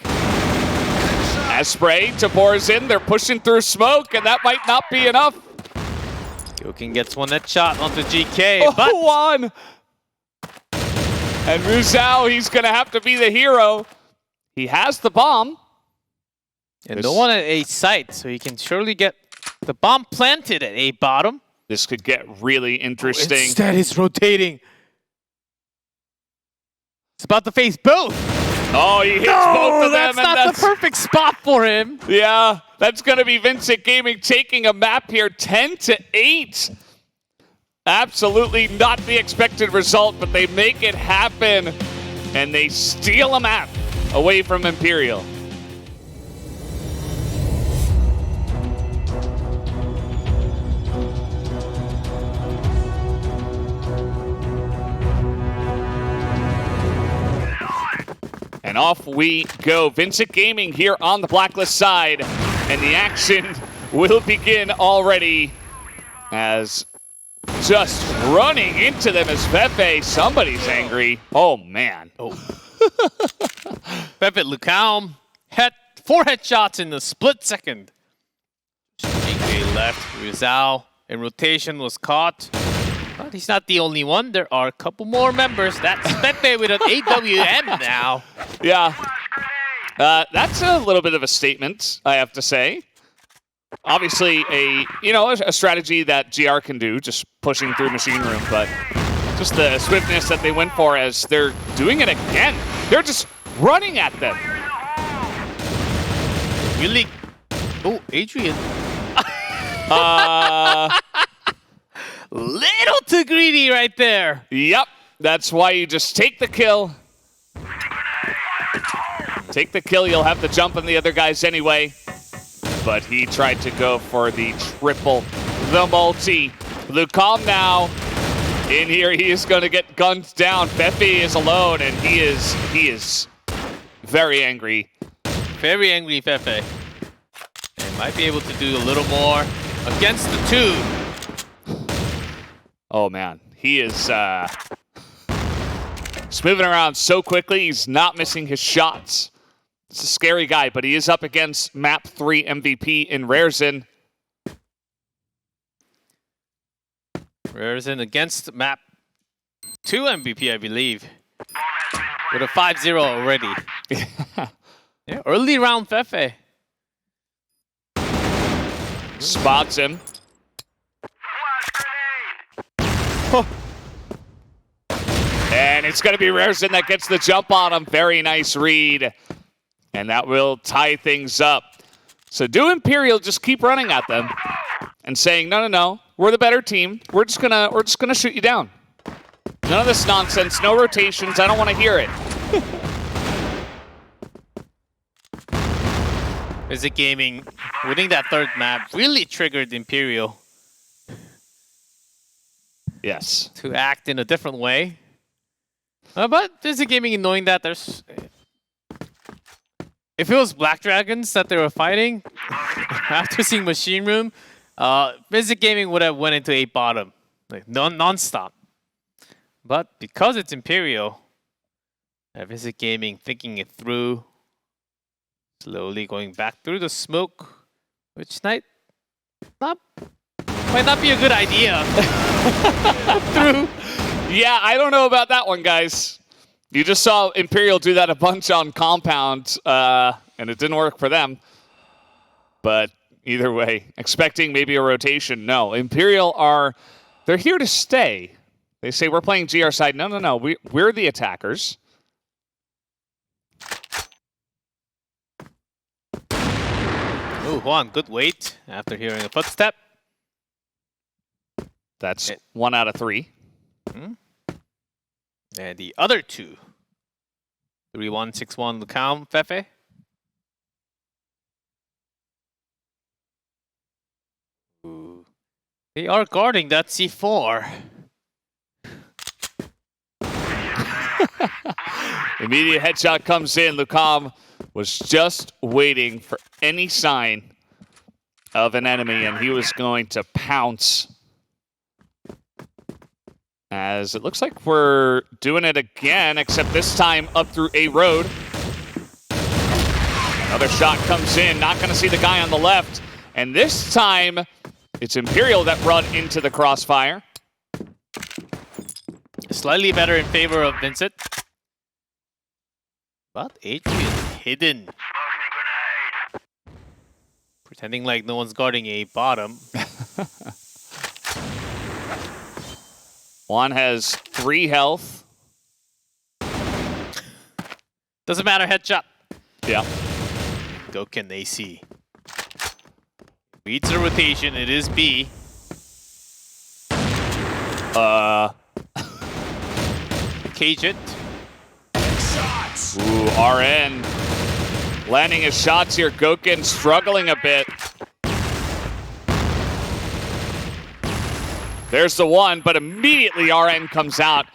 As spray to Borzin. They're pushing through smoke, and that might not be enough. Goken gets one net shot onto GK, but Juan! And Rizal, he's going to have to be the hero. He has the bomb. And no one at A site, so he can surely get the bomb planted at A bottom. This could get really interesting. Instead, he's rotating. It's about to face both. Oh, he hits both of them. That's not the perfect spot for him. Yeah, that's going to be VINCIT Gaming taking a map here, 10-8. Absolutely not the expected result, but they make it happen, and they steal a map away from Imperial. And off we go. VINCIT Gaming here on the Blacklist side, and the action will begin already as just running into them as Pepe. Somebody's angry. Oh, man. Oh. Pepe Lucam had 4 headshots in a split second. GK left. Rizal in rotation was caught. But he's not the only one. There are a couple more members. That's Pepe with an AWM now. Yeah. That's a little bit of a statement, I have to say. Obviously, a strategy that GR can do, just pushing through machine room, but just the swiftness that they went for as they're doing it again. They're just running at them. Really? Oh, Adrian. Little too greedy right there. Yep. That's why you just take the kill. Take the kill, you'll have the jump on the other guys anyway. But he tried to go for the triple, the multi. Lucam now in here. He is going to get gunned down. Pepe is alone, and he is very angry. Very angry, Pepe. And might be able to do a little more against the 2. Oh man, he is he's moving around so quickly. He's not missing his shots. It's a scary guy, but he is up against Map 3 MVP in Rarezen. Rarezen against Map 2 MVP, I believe. With a 5-0 already. Yeah, early round Fefe. Spots him. And it's going to be Raresen that gets the jump on him. Very nice read. And that will tie things up. So do Imperial just keep running at them and saying, no, no, no, we're the better team. We're just gonna shoot you down. None of this nonsense, no rotations. I don't want to hear it. VINCIT Gaming winning that third map really triggered Imperial. Yes. To act in a different way. But VINCIT Gaming knowing that there's... If it was Black Dragons that they were fighting, after seeing Machine Room, VINCIT Gaming would have went into a bottom. Like non-stop. But because it's Imperial, VINCIT Gaming thinking it through, slowly going back through the smoke, which might not be a good idea. Through. Yeah, I don't know about that one, guys. You just saw Imperial do that a bunch on Compound, and it didn't work for them. But either way, expecting maybe a rotation, no. Imperial they're here to stay. They say, we're playing GR side. No, no, no, we're the attackers. Oh, Juan, good wait after hearing a footstep. That's 1 out of 3. And the other two. 3-1, 6-1, Lucam, Fefe. Ooh. They are guarding that C4. Immediate headshot comes in. Lucam was just waiting for any sign of an enemy, and he was going to pounce. As it looks like we're doing it again, except this time up through a road. Another shot comes in, not going to see the guy on the left. And this time, it's Imperial that run into the crossfire. Slightly better in favor of VINCIT. But Adrian hidden. Pretending like no one's guarding a bottom. Juan has 3 health. Doesn't matter, headshot. Yeah. Goken AC. Beats the rotation, it is B. Cage it. Ooh, RN. Landing his shots here. Goken struggling a bit. There's the one, but immediately RN comes out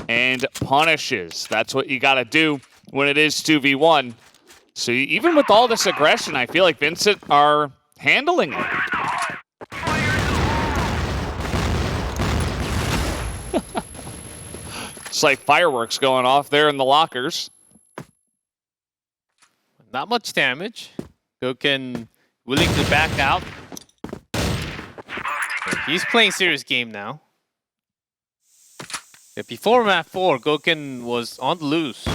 and punishes. That's what you got to do when it is 2v1. So even with all this aggression, I feel like VINCIT are handling it. It's like fireworks going off there in the lockers. Not much damage. Goken willing to back out. He's playing serious game now. Yeah, before map 4, Goken was on the loose.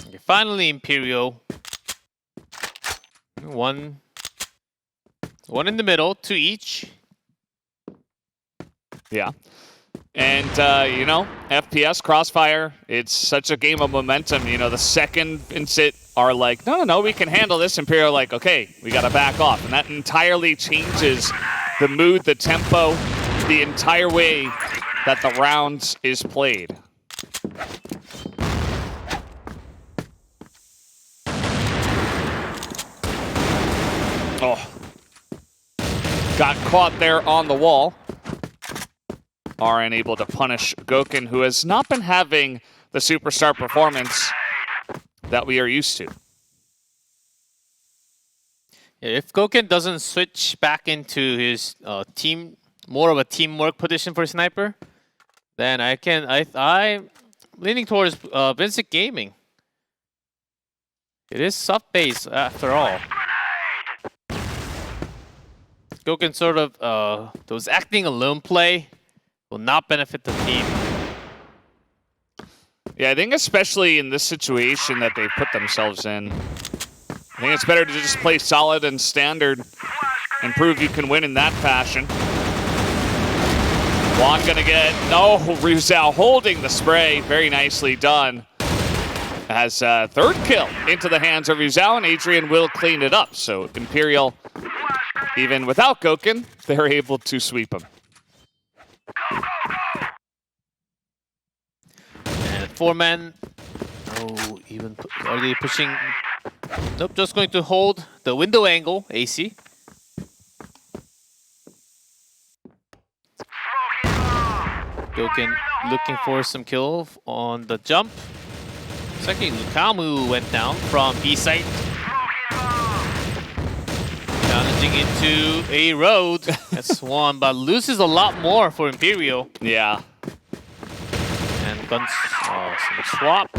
Okay, finally, Imperial. One in the middle, 2 each. Yeah. And, you know, FPS, Crossfire, it's such a game of momentum. You know, the second VINCIT are like, no, no, no, we can handle this. Imperial like, okay, we got to back off. And that entirely changes the mood, the tempo, the entire way that the rounds is played. Oh. Got caught there on the wall. RN able to punish Goken, who has not been having the superstar performance that we are used to. Yeah, if Goken doesn't switch back into his more of a teamwork position for Sniper, then I'm leaning towards VINCIT Gaming. It is soft base after all. Goken sort of those acting alone play will not benefit the team. Yeah, I think especially in this situation that they put themselves in, I think it's better to just play solid and standard and prove you can win in that fashion. Juan gonna get, no, Rizal holding the spray, very nicely done. Has a third kill into the hands of Rizal, and Adrian will clean it up. So Imperial, even without Gokin, they're able to sweep him. And 4-man. Oh, even are they pushing? Nope, just going to hold the window angle, AC. Gokin looking for some kill on the jump. Second, Lukamu went down from B site. Challenging into a road. That's one, but loses a lot more for Imperial. Yeah. And guns, some swap.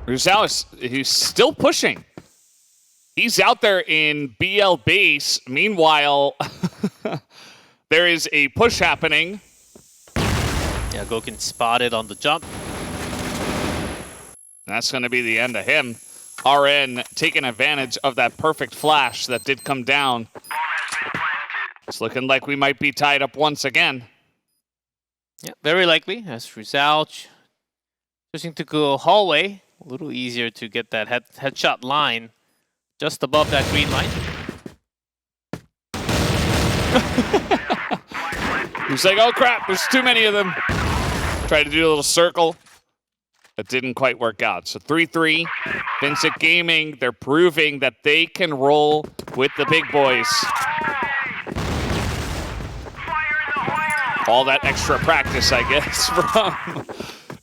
Rizal he's still pushing. He's out there in BL base. Meanwhile, there is a push happening. Yeah, Gokin spotted on the jump. That's going to be the end of him. RN taking advantage of that perfect flash that did come down. It's looking like we might be tied up once again. Yeah, very likely. As Rizal choosing to go hallway. A little easier to get that headshot line just above that green line. He's like, oh crap, there's too many of them. Tried to do a little circle. That didn't quite work out. So 3-3, Vincit Gaming, they're proving that they can roll with the big boys. All that extra practice, I guess, from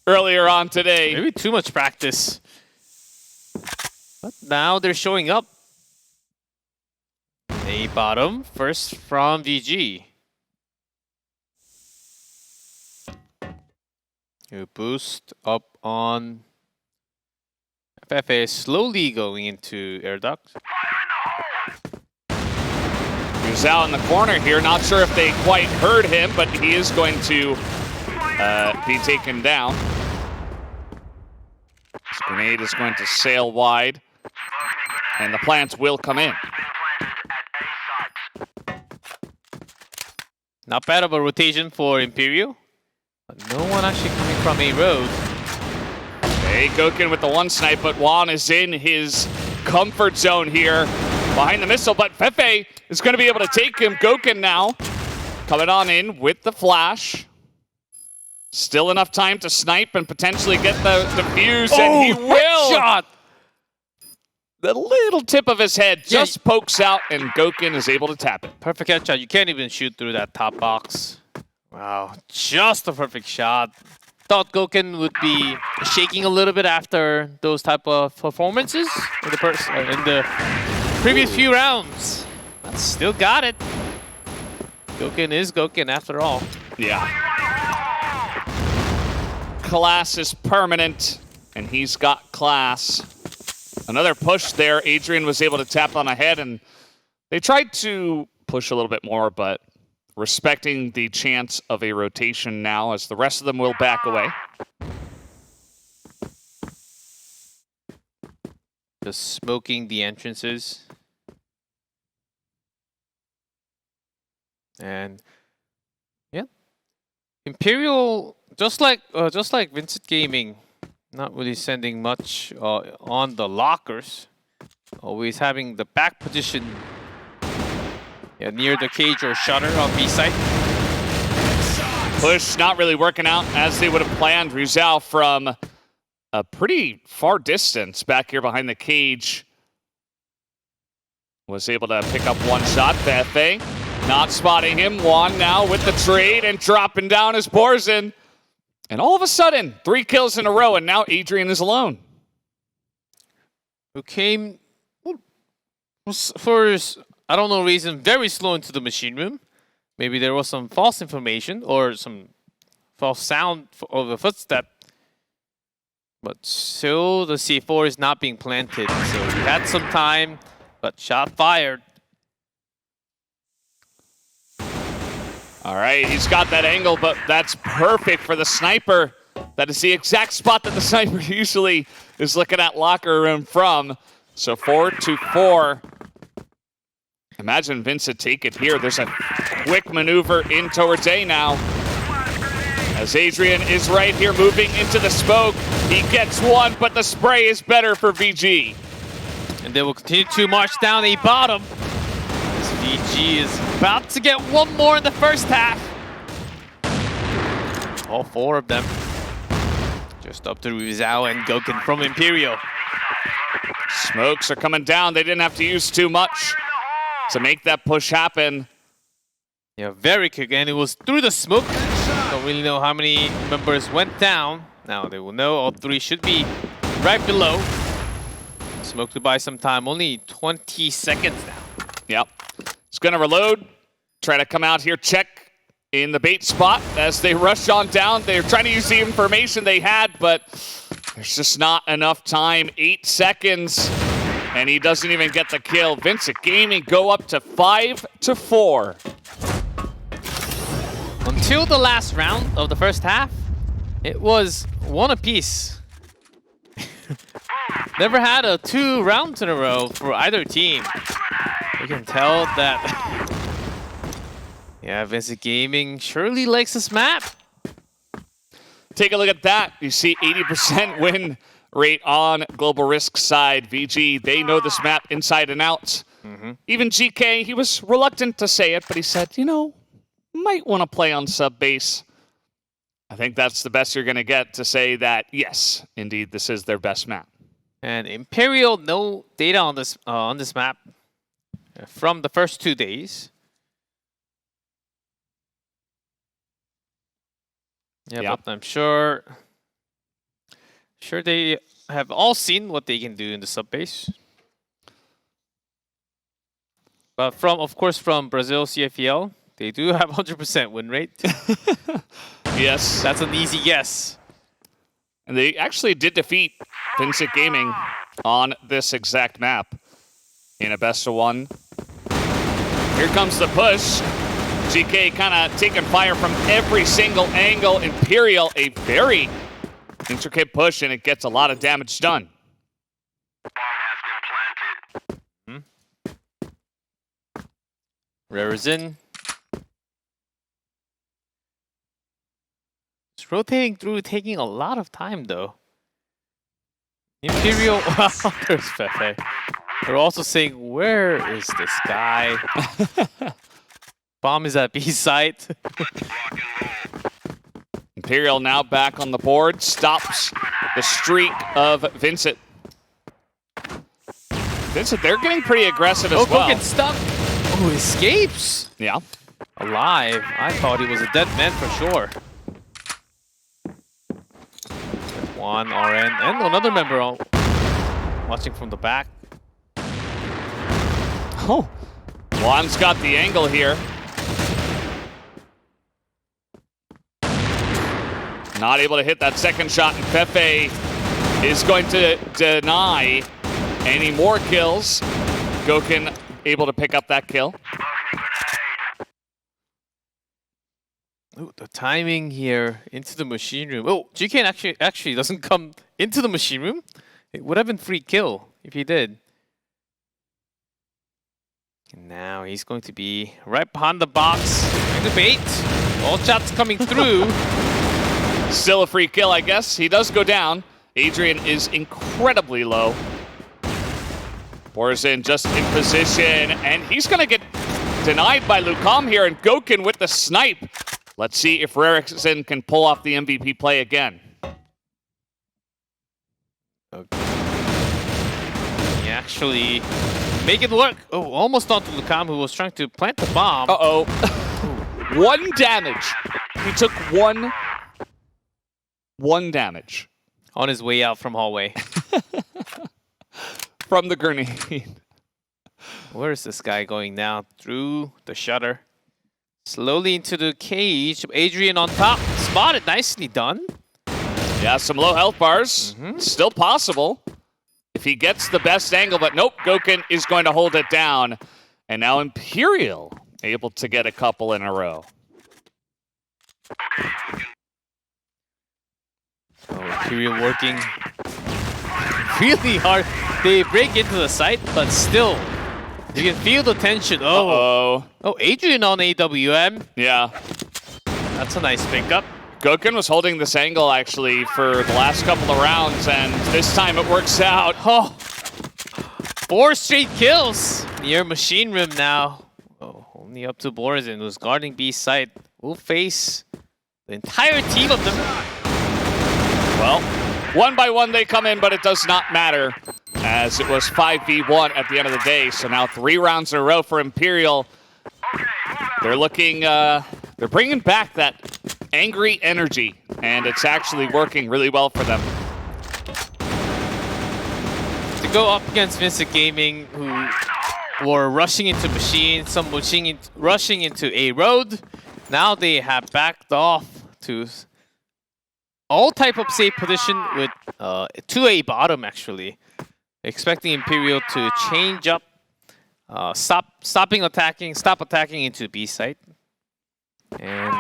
earlier on today. Maybe too much practice. But now they're showing up. A bottom, first from VG. You boost up on FFA, slowly going into air duct. Rizal in the corner here. Not sure if they quite heard him, but he is going to be taken down. This grenade is going to sail wide, and the plants will come in. Not bad of a rotation for Imperial. But no one actually coming from a road. Hey, Gokin with the one snipe, but Juan is in his comfort zone here behind the missile, but Fefe is going to be able to take him. Gokin now coming on in with the flash. Still enough time to snipe and potentially get the defuse, and he will! Headshot! The little tip of his head just pokes out, and Gokin is able to tap it. Perfect headshot. You can't even shoot through that top box. Wow, just a perfect shot. Thought Gokin would be shaking a little bit after those type of performances in the previous few rounds. But still got it. Gokin is Gokin after all. Yeah. Class is permanent, and he's got class. Another push there. Adrian was able to tap on ahead, and they tried to push a little bit more, but respecting the chance of a rotation now as the rest of them will back away. Just smoking the entrances. And yeah, Imperial, just like Vincit Gaming, not really sending much on the lockers. Always having the back position near the cage or shutter on B side. Push not really working out as they would have planned. Rizal from a pretty far distance back here behind the cage was able to pick up one shot. Fefe not spotting him. Juan now with the trade and dropping down his Borzen. And all of a sudden, 3 kills in a row, and now Adrian is alone. Who came for, I don't know reason, very slow into the machine room. Maybe there was some false information or some false sound of a footstep. But still, the C4 is not being planted. So he had some time, but shot fired. All right, he's got that angle, but that's perfect for the sniper. That is the exact spot that the sniper usually is looking at locker room from. So 4-4. Imagine Vincit take it here. There's a quick maneuver in towards A now. As Adrian is right here moving into the smoke. He gets one, but the spray is better for VG. And they will continue to march down A bottom. As VG is about to get one more in the first half. All 4 of them. Just up to Rizal and Goken from Imperial. Smokes are coming down. They didn't have to use too much to make that push happen. Yeah, very quick, and it was through the smoke. Don't really know how many members went down. Now they will know all 3 should be right below. Smoke to buy some time, only 20 seconds now. Yep. It's gonna reload. Try to come out here, check in the bait spot as they rush on down. They're trying to use the information they had, but there's just not enough time. 8 seconds, and he doesn't even get the kill. VINCIT Gaming go up to 5-4. Until the last round of the first half, it was 1 apiece. Never had a 2 rounds in a row for either team. You can tell that yeah, VINCIT Gaming surely likes this map. Take a look at that. You see 80% win rate on Global Risk side. VG, they know this map inside and out. Even GK, he was reluctant to say it, but he said, you know, might want to play on sub base. I think that's the best you're going to get to say that, yes, indeed, this is their best map. And Imperial, no data on this map from the first 2 days. Yeah, but I'm sure they have all seen what they can do in the sub base. But of course, from Brazil CFL, they do have 100% win rate. Yes. That's an easy guess. And they actually did defeat VINCIT Gaming on this exact map in a best of 1. Here comes the push. GK kind of taking fire from every single angle. Imperial, a very intricate push, and it gets a lot of damage done. Rare is in. It's rotating through, taking a lot of time though. Imperial, wow, there's Fefe. They're also saying, where is this guy? Bomb is at B site. Imperial now back on the board, stops the streak of VINCIT. VINCIT, they're getting pretty aggressive as well. Gets stuck. Oh, escapes. Yeah. Alive. I thought he was a dead man for sure. One RN and another member watching from the back. Oh, Juan's got the angle here. Not able to hit that second shot, and Fefe is going to deny any more kills. Goken able to pick up that kill. Ooh, the timing here into the machine room. Oh, GK actually doesn't come into the machine room. It would have been free kill if he did. And now he's going to be right behind the box. Trying to bait. All shots coming through. Still a free kill, I guess. He does go down. Adrian is incredibly low. Borzin just in position, and he's going to get denied by Lucam here, and Goken with the snipe. Let's see if Rerickson can pull off the MVP play again. Okay. He actually make it work. Oh, almost onto Lucam, who was trying to plant the bomb. Uh-oh. 1 damage. He took one damage. On his way out from hallway. From the grenade. Where is this guy going now? Through the shutter. Slowly into the cage. Adrian on top. Spotted. Nicely done. Yeah, some low health bars. Still possible if he gets the best angle, but nope, Goken is going to hold it down. And now Imperial able to get a couple in a row. Oh, Imperial working really hard. They break into the site, but still, you can feel the tension. Oh, Adrian on AWM. Yeah. That's a nice pickup. Goken was holding this angle actually for the last couple of rounds, and this time it works out. Oh, 4 straight kills. Near machine room now. Oh, only up to Borzin, who's guarding B site. Will face the entire team of them. Well, one by one they come in, but it does not matter, as it was 5v1 at the end of the day. So now 3 rounds in a row for Imperial. They're looking, they're bringing back that angry energy, and it's actually working really well for them. To go up against VINCIT Gaming, who were rushing into machine, some rushing into A road. Now they have backed off to all type of safe position with to A bottom actually. Expecting Imperial to change up, stop attacking into B site. And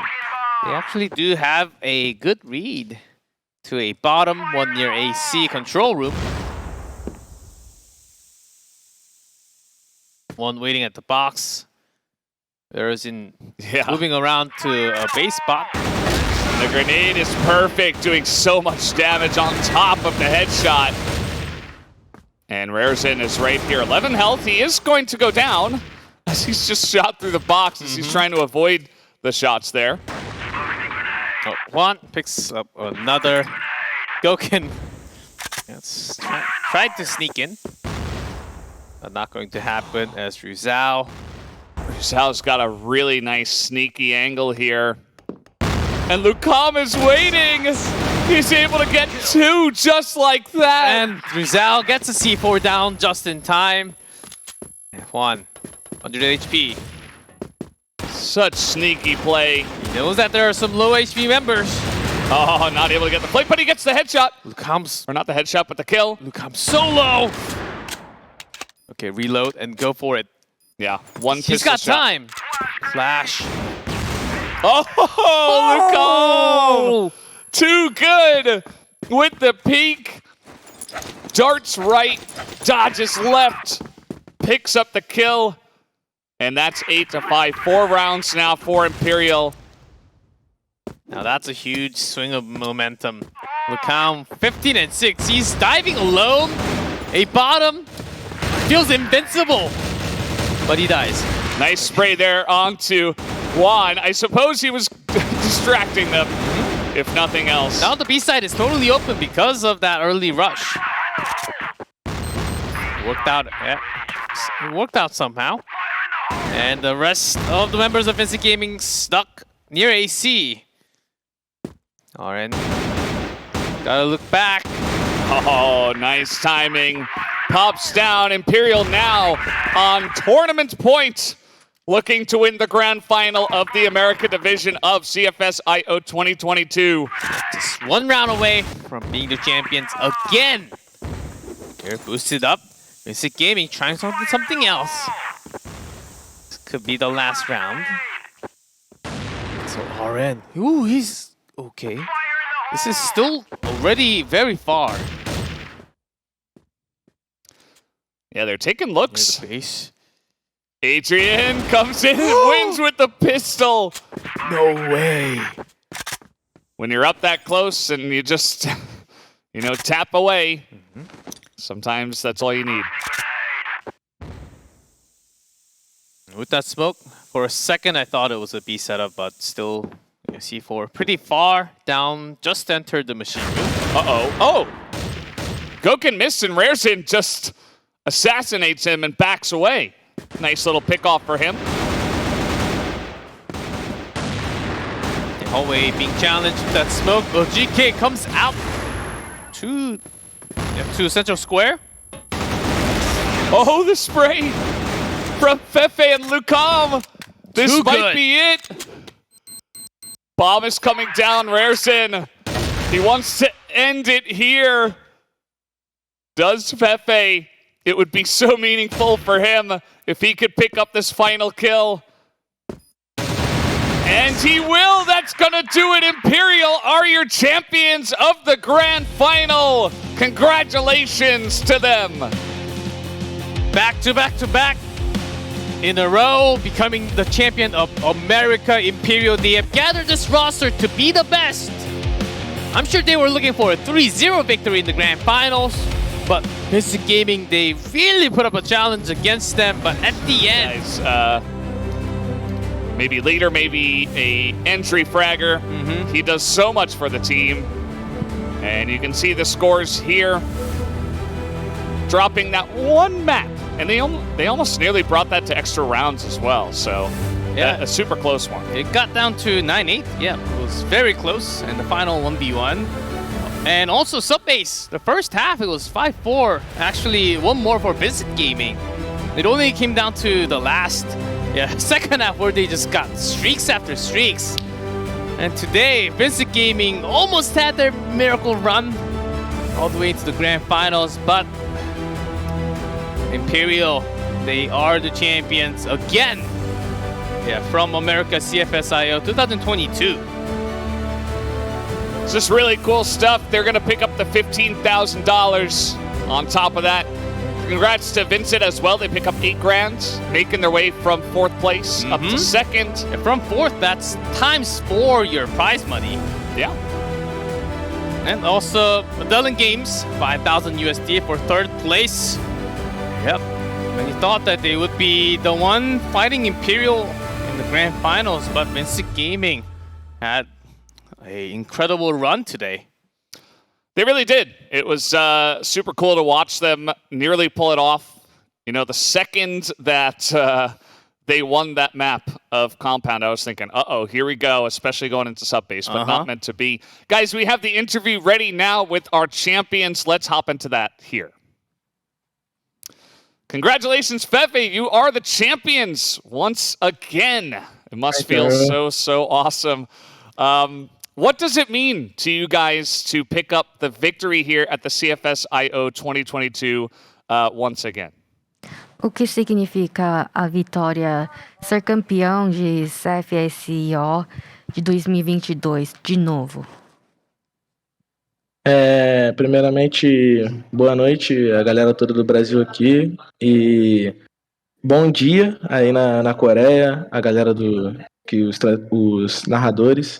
they actually do have a good read to A bottom, one near AC control room. One waiting at the box. There's moving around to a base spot. The grenade is perfect, doing so much damage on top of the headshot. And Rarezen is right here, 11 health. He is going to go down as he's just shot through the box as he's trying to avoid the shots there. Oh, one picks up another. Goken tried to sneak in, but not going to happen as Rizal. Rizal's got a really nice sneaky angle here. And Lucam is waiting. He's able to get 2 just like that. And Rizal gets a C4 down just in time. And 100 HP. Such sneaky play. He knows that there are some low HP members. Oh, not able to get the play, but he gets the headshot. Lucam's, or not the headshot, but the kill. Lucam's so low. Okay, reload and go for it. Yeah, one pistol He's got shot. time. Flash. Oh, Lucam! Too good with the peek. Darts right, dodges left, picks up the kill. And that's 8-5. 4 rounds now for Imperial. Now that's a huge swing of momentum. Lucam 15-6. He's diving alone. A bottom. Feels invincible. But he dies. Nice spray there onto Juan. I suppose he was distracting them, if nothing else. Now the B side is totally open because of that early rush. Worked out. Yeah. It worked out somehow. And the rest of the members of VINCIT Gaming stuck near AC. RN. Gotta look back. Oh, nice timing. Pops down. Imperial now on tournament point. Looking to win the grand final of the America division of CFS IO 2022. Just 1 round away from being the champions again. They're boosted up. VINCIT Gaming trying something else. Could be the last round. So RN. Ooh, he's okay. This is still already very far. Yeah, they're taking looks. Near the base. Adrian comes in and wins with the pistol. No way. When you're up that close and you just, you know, tap away, sometimes that's all you need. With that smoke, for a second I thought it was a B setup, but still C4 pretty far down, just entered the machine room. Oh! Goken missed and Rarezen just assassinates him and backs away. Nice little pick off for him. The hallway being challenged with that smoke. Oh, GK comes out to central square. Oh, the spray from Fefe and Lucam. This Too might good. be it. Bomb is coming down, Rarezen. He wants to end it here. Does Fefe? It would be so meaningful for him if he could pick up this final kill. And he will. That's that's gonna do it. Imperial are your champions of the grand final. Congratulations to them. Back to back to back in a row, becoming the champion of America. Imperial, they have gathered this roster to be the best. I'm sure they were looking for a 3-0 victory in the grand finals, but VINCIT Gaming, they really put up a challenge against them, but at the end... Guys, maybe leader, maybe a entry fragger. He does so much for the team. And you can see the scores here. Dropping that one map. And they almost nearly brought that to extra rounds as well. So yeah, a super close one. It got down to 9-8. Yeah, it was very close in the final 1v1. And also Subbase, the first half it was 5-4. Actually, one more for VINCIT Gaming. It only came down to the last second half where they just got streaks after streaks. And today, VINCIT Gaming almost had their miracle run all the way to the grand finals, but Imperial, they are the champions again. Yeah, from America CFSIO 2022. It's just really cool stuff. They're going to pick up the $15,000 on top of that. Congrats to VINCIT as well. They pick up $8,000, making their way from 4th place up to 2nd. And from 4th, that's ×4 your prize money. Yeah. And also, Medellin Games, 5,000 USD for 3rd place. Yep. Many thought that they would be the one fighting Imperial in the grand finals, but VINCIT Gaming had an incredible run today. They really did. It was super cool to watch them nearly pull it off. You know, the second that they won that map of Compound, I was thinking, uh-oh, here we go, especially going into Subbase, but not meant to be. Guys, we have the interview ready now with our champions. Let's hop into that here. Congratulations, Fefe. You are the champions once again. It must feel so awesome. What does it mean to you guys to pick up the victory here at the CFS IO 2022 once again? O que significa a vitória, ser campeão de CFSIO de 2022 de novo? Primeiramente, boa noite a galera toda do Brasil aqui e bom dia aí na Coreia, a galera os narradores.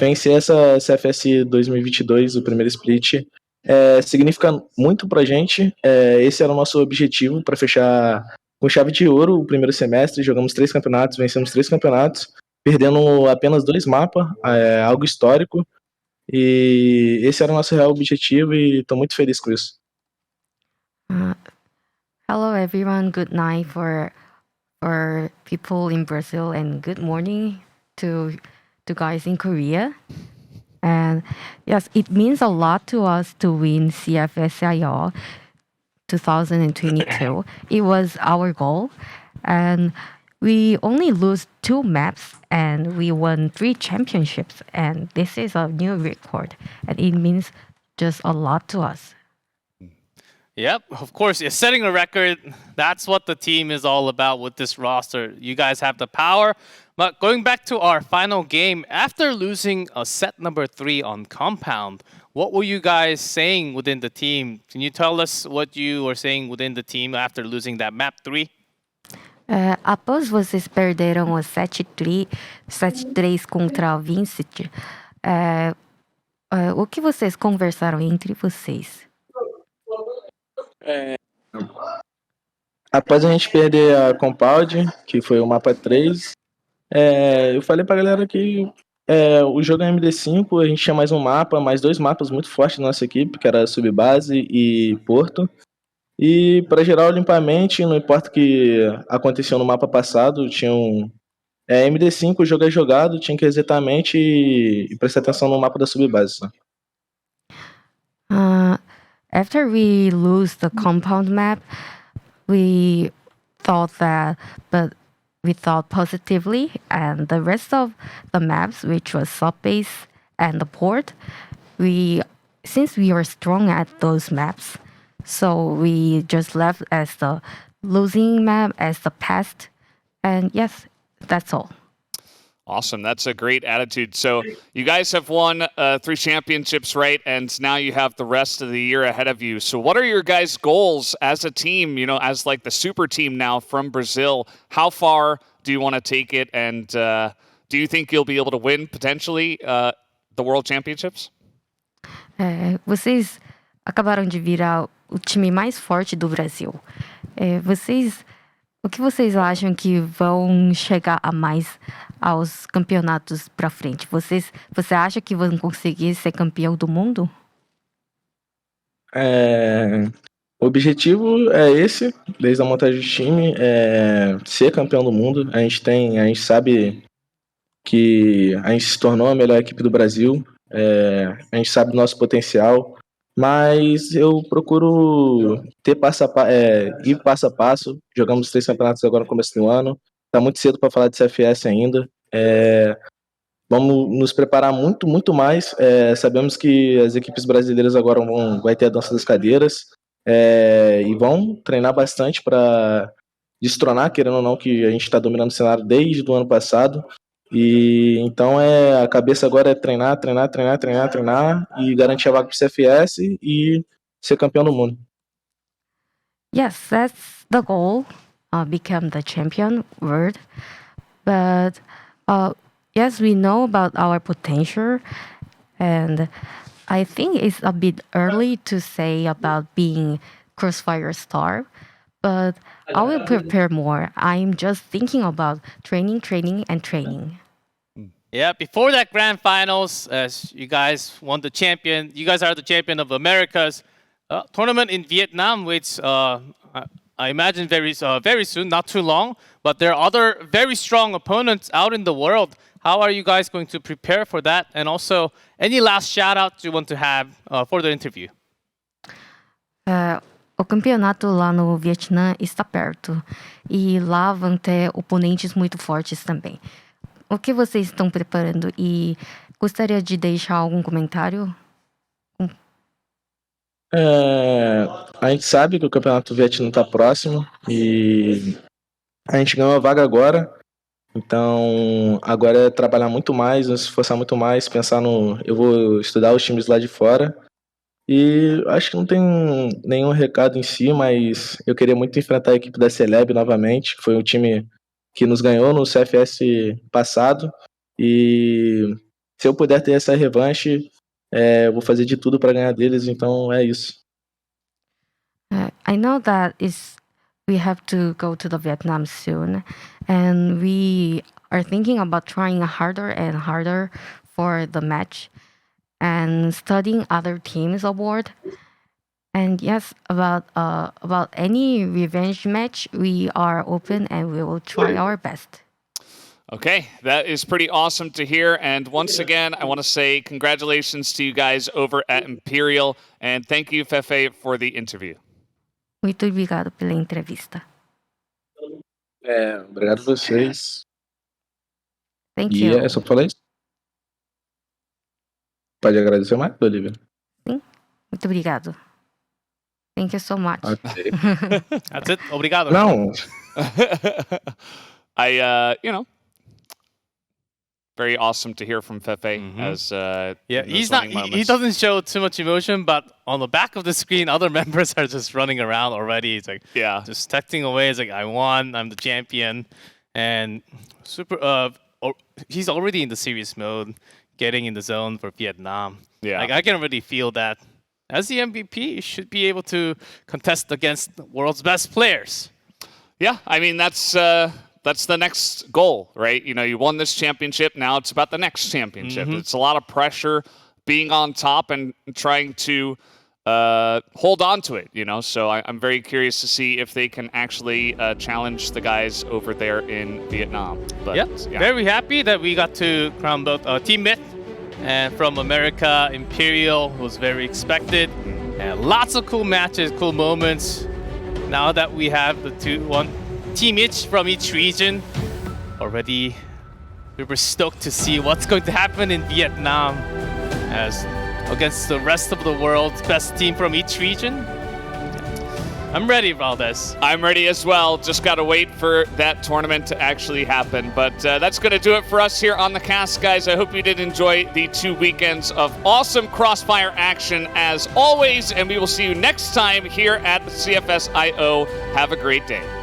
Vencer essa CFS 2022, o primeiro split, significa muito pra gente. Esse era o nosso objetivo para fechar com chave de ouro o primeiro semestre. Jogamos 3 campeonatos, vencemos 3 campeonatos, perdendo apenas 2 mapas, algo histórico. E esse era o nosso real objetivo e estou muito feliz com isso. Hello everyone, good night for people in Brazil and good morning to guys in Korea. And yes, it means a lot to us to win CFSIO 2022. It was our goal, and we only lose 2 maps and we won 3 championships, and this is a new record, and it means just a lot to us. Yep, of course, setting a record, that's what the team is all about with this roster. You guys have the power. But going back to our final game, after losing a set number 3 on Compound, what were you guys saying within the team? Can you tell us what you were saying within the team after losing that map 3? Após vocês perderam o 7-3 contra o VINCIT, o que vocês conversaram entre vocês? Após a gente perder a Compound, que foi o mapa 3, eu falei pra galera que o jogo é MD5, a gente tinha mais um mapa, mais 2 mapas muito fortes na nossa equipe, que era Subbase e Porto. E para geral, limpamente, não importa o que aconteceu no mapa passado, tinha MD5, o jogo é jogado, tinha que resetar a mente e prestar atenção no mapa da Subbase. After we lose the compound map, we thought positively, and the rest of the maps, which was Subbase and the port, since we were strong at those maps, so we just left as the losing map as the past, and yes, that's all. Awesome. That's a great attitude. So you guys have won 3 championships, right? And now you have the rest of the year ahead of you. So what are your guys' goals as a team, you know, as like the super team now from Brazil? How far do you want to take it? And do you think you'll be able to win potentially the World Championships? Vocês acabaram de virar o time mais forte do Brasil. O que vocês acham que vão chegar a mais aos campeonatos para frente? Você acha que vão conseguir ser campeão do mundo? O objetivo é esse, desde a montagem do time, é ser campeão do mundo. A gente sabe que a gente se tornou a melhor equipe do Brasil, a gente sabe do nosso potencial, mas eu procuro ir passo a passo. Jogamos 3 campeonatos agora no começo do ano, tá muito cedo para falar de CFS ainda. Vamos nos preparar muito, muito mais. Sabemos que as equipes brasileiras agora vai ter a dança das cadeiras e vão treinar bastante para destronar, querendo ou não, que a gente está dominando o cenário desde o ano passado. E então a cabeça agora é treinar e garantir a vaga para o CFS e ser campeão do mundo. Yes, that's the goal, become the champion world. But yes, we know about our potential, and I think it's a bit early to say about being Crossfire star, but I will prepare more. I'm just thinking about training. Yeah, before that grand finals, as you guys won the champion, you guys are the champion of America's tournament in Vietnam, which I imagine very soon, not too long. But there are other very strong opponents out in the world. How are you guys going to prepare for that? And also, any last shout-outs you want to have for the interview? O campeonato lá no Vietnã está perto e lá vão ter oponentes muito fortes também. O que vocês estão preparando? E gostaria de deixar algum comentário? A gente sabe que o campeonato do Vietnã está próximo e a gente ganhou a vaga agora. Então, agora é trabalhar muito mais, nos esforçar muito mais, pensar no... Eu vou estudar os times lá de fora. E acho que não tem nenhum recado em si, mas eu queria muito enfrentar a equipe da Celeb novamente, que foi um time que nos ganhou no CFS passado. E se eu puder ter essa revanche, eu vou fazer de tudo para ganhar deles, então é isso. I know that we have to go to the Vietnam soon, and we are thinking about trying harder and harder for the match and studying other teams aboard. And yes, about any revenge match, we are open and we will try our best. Okay, that is pretty awesome to hear. And once again, I want to say congratulations to you guys over at Imperial, and thank you, Fefe, for the interview. Muito obrigado pela entrevista. Obrigado a vocês. Thank you. Só falar isso? Pode agradecer mais, Olivia? Sim, muito obrigado. Thank you so much. Okay. That's it. Obrigado. Não. Very awesome to hear from Fefe as he doesn't show too much emotion, but on the back of the screen, other members are just running around already. It's like just texting away. It's like, I won, I'm the champion, and he's already in the serious mode, getting in the zone for Vietnam. Yeah, like I can already feel that. As the MVP, you should be able to contest against the world's best players. Yeah, I mean that's the next goal, right? You know, you won this championship. Now it's about the next championship. It's a lot of pressure being on top and trying to hold on to it, you know? So I'm very curious to see if they can actually challenge the guys over there in Vietnam. But, yeah, very happy that we got to crown both Team Myth and from America, Imperial was very expected. And lots of cool matches, cool moments. Now that we have one team each from each region, already we were stoked to see what's going to happen in Vietnam as against the rest of the world's best team from each region. I'm ready, Valdez. I'm ready as well. Just got to wait for that tournament to actually happen. But that's going to do it for us here on the cast, guys. I hope you did enjoy the 2 weekends of awesome Crossfire action as always. And we will see you next time here at the CFS IO. Have a great day.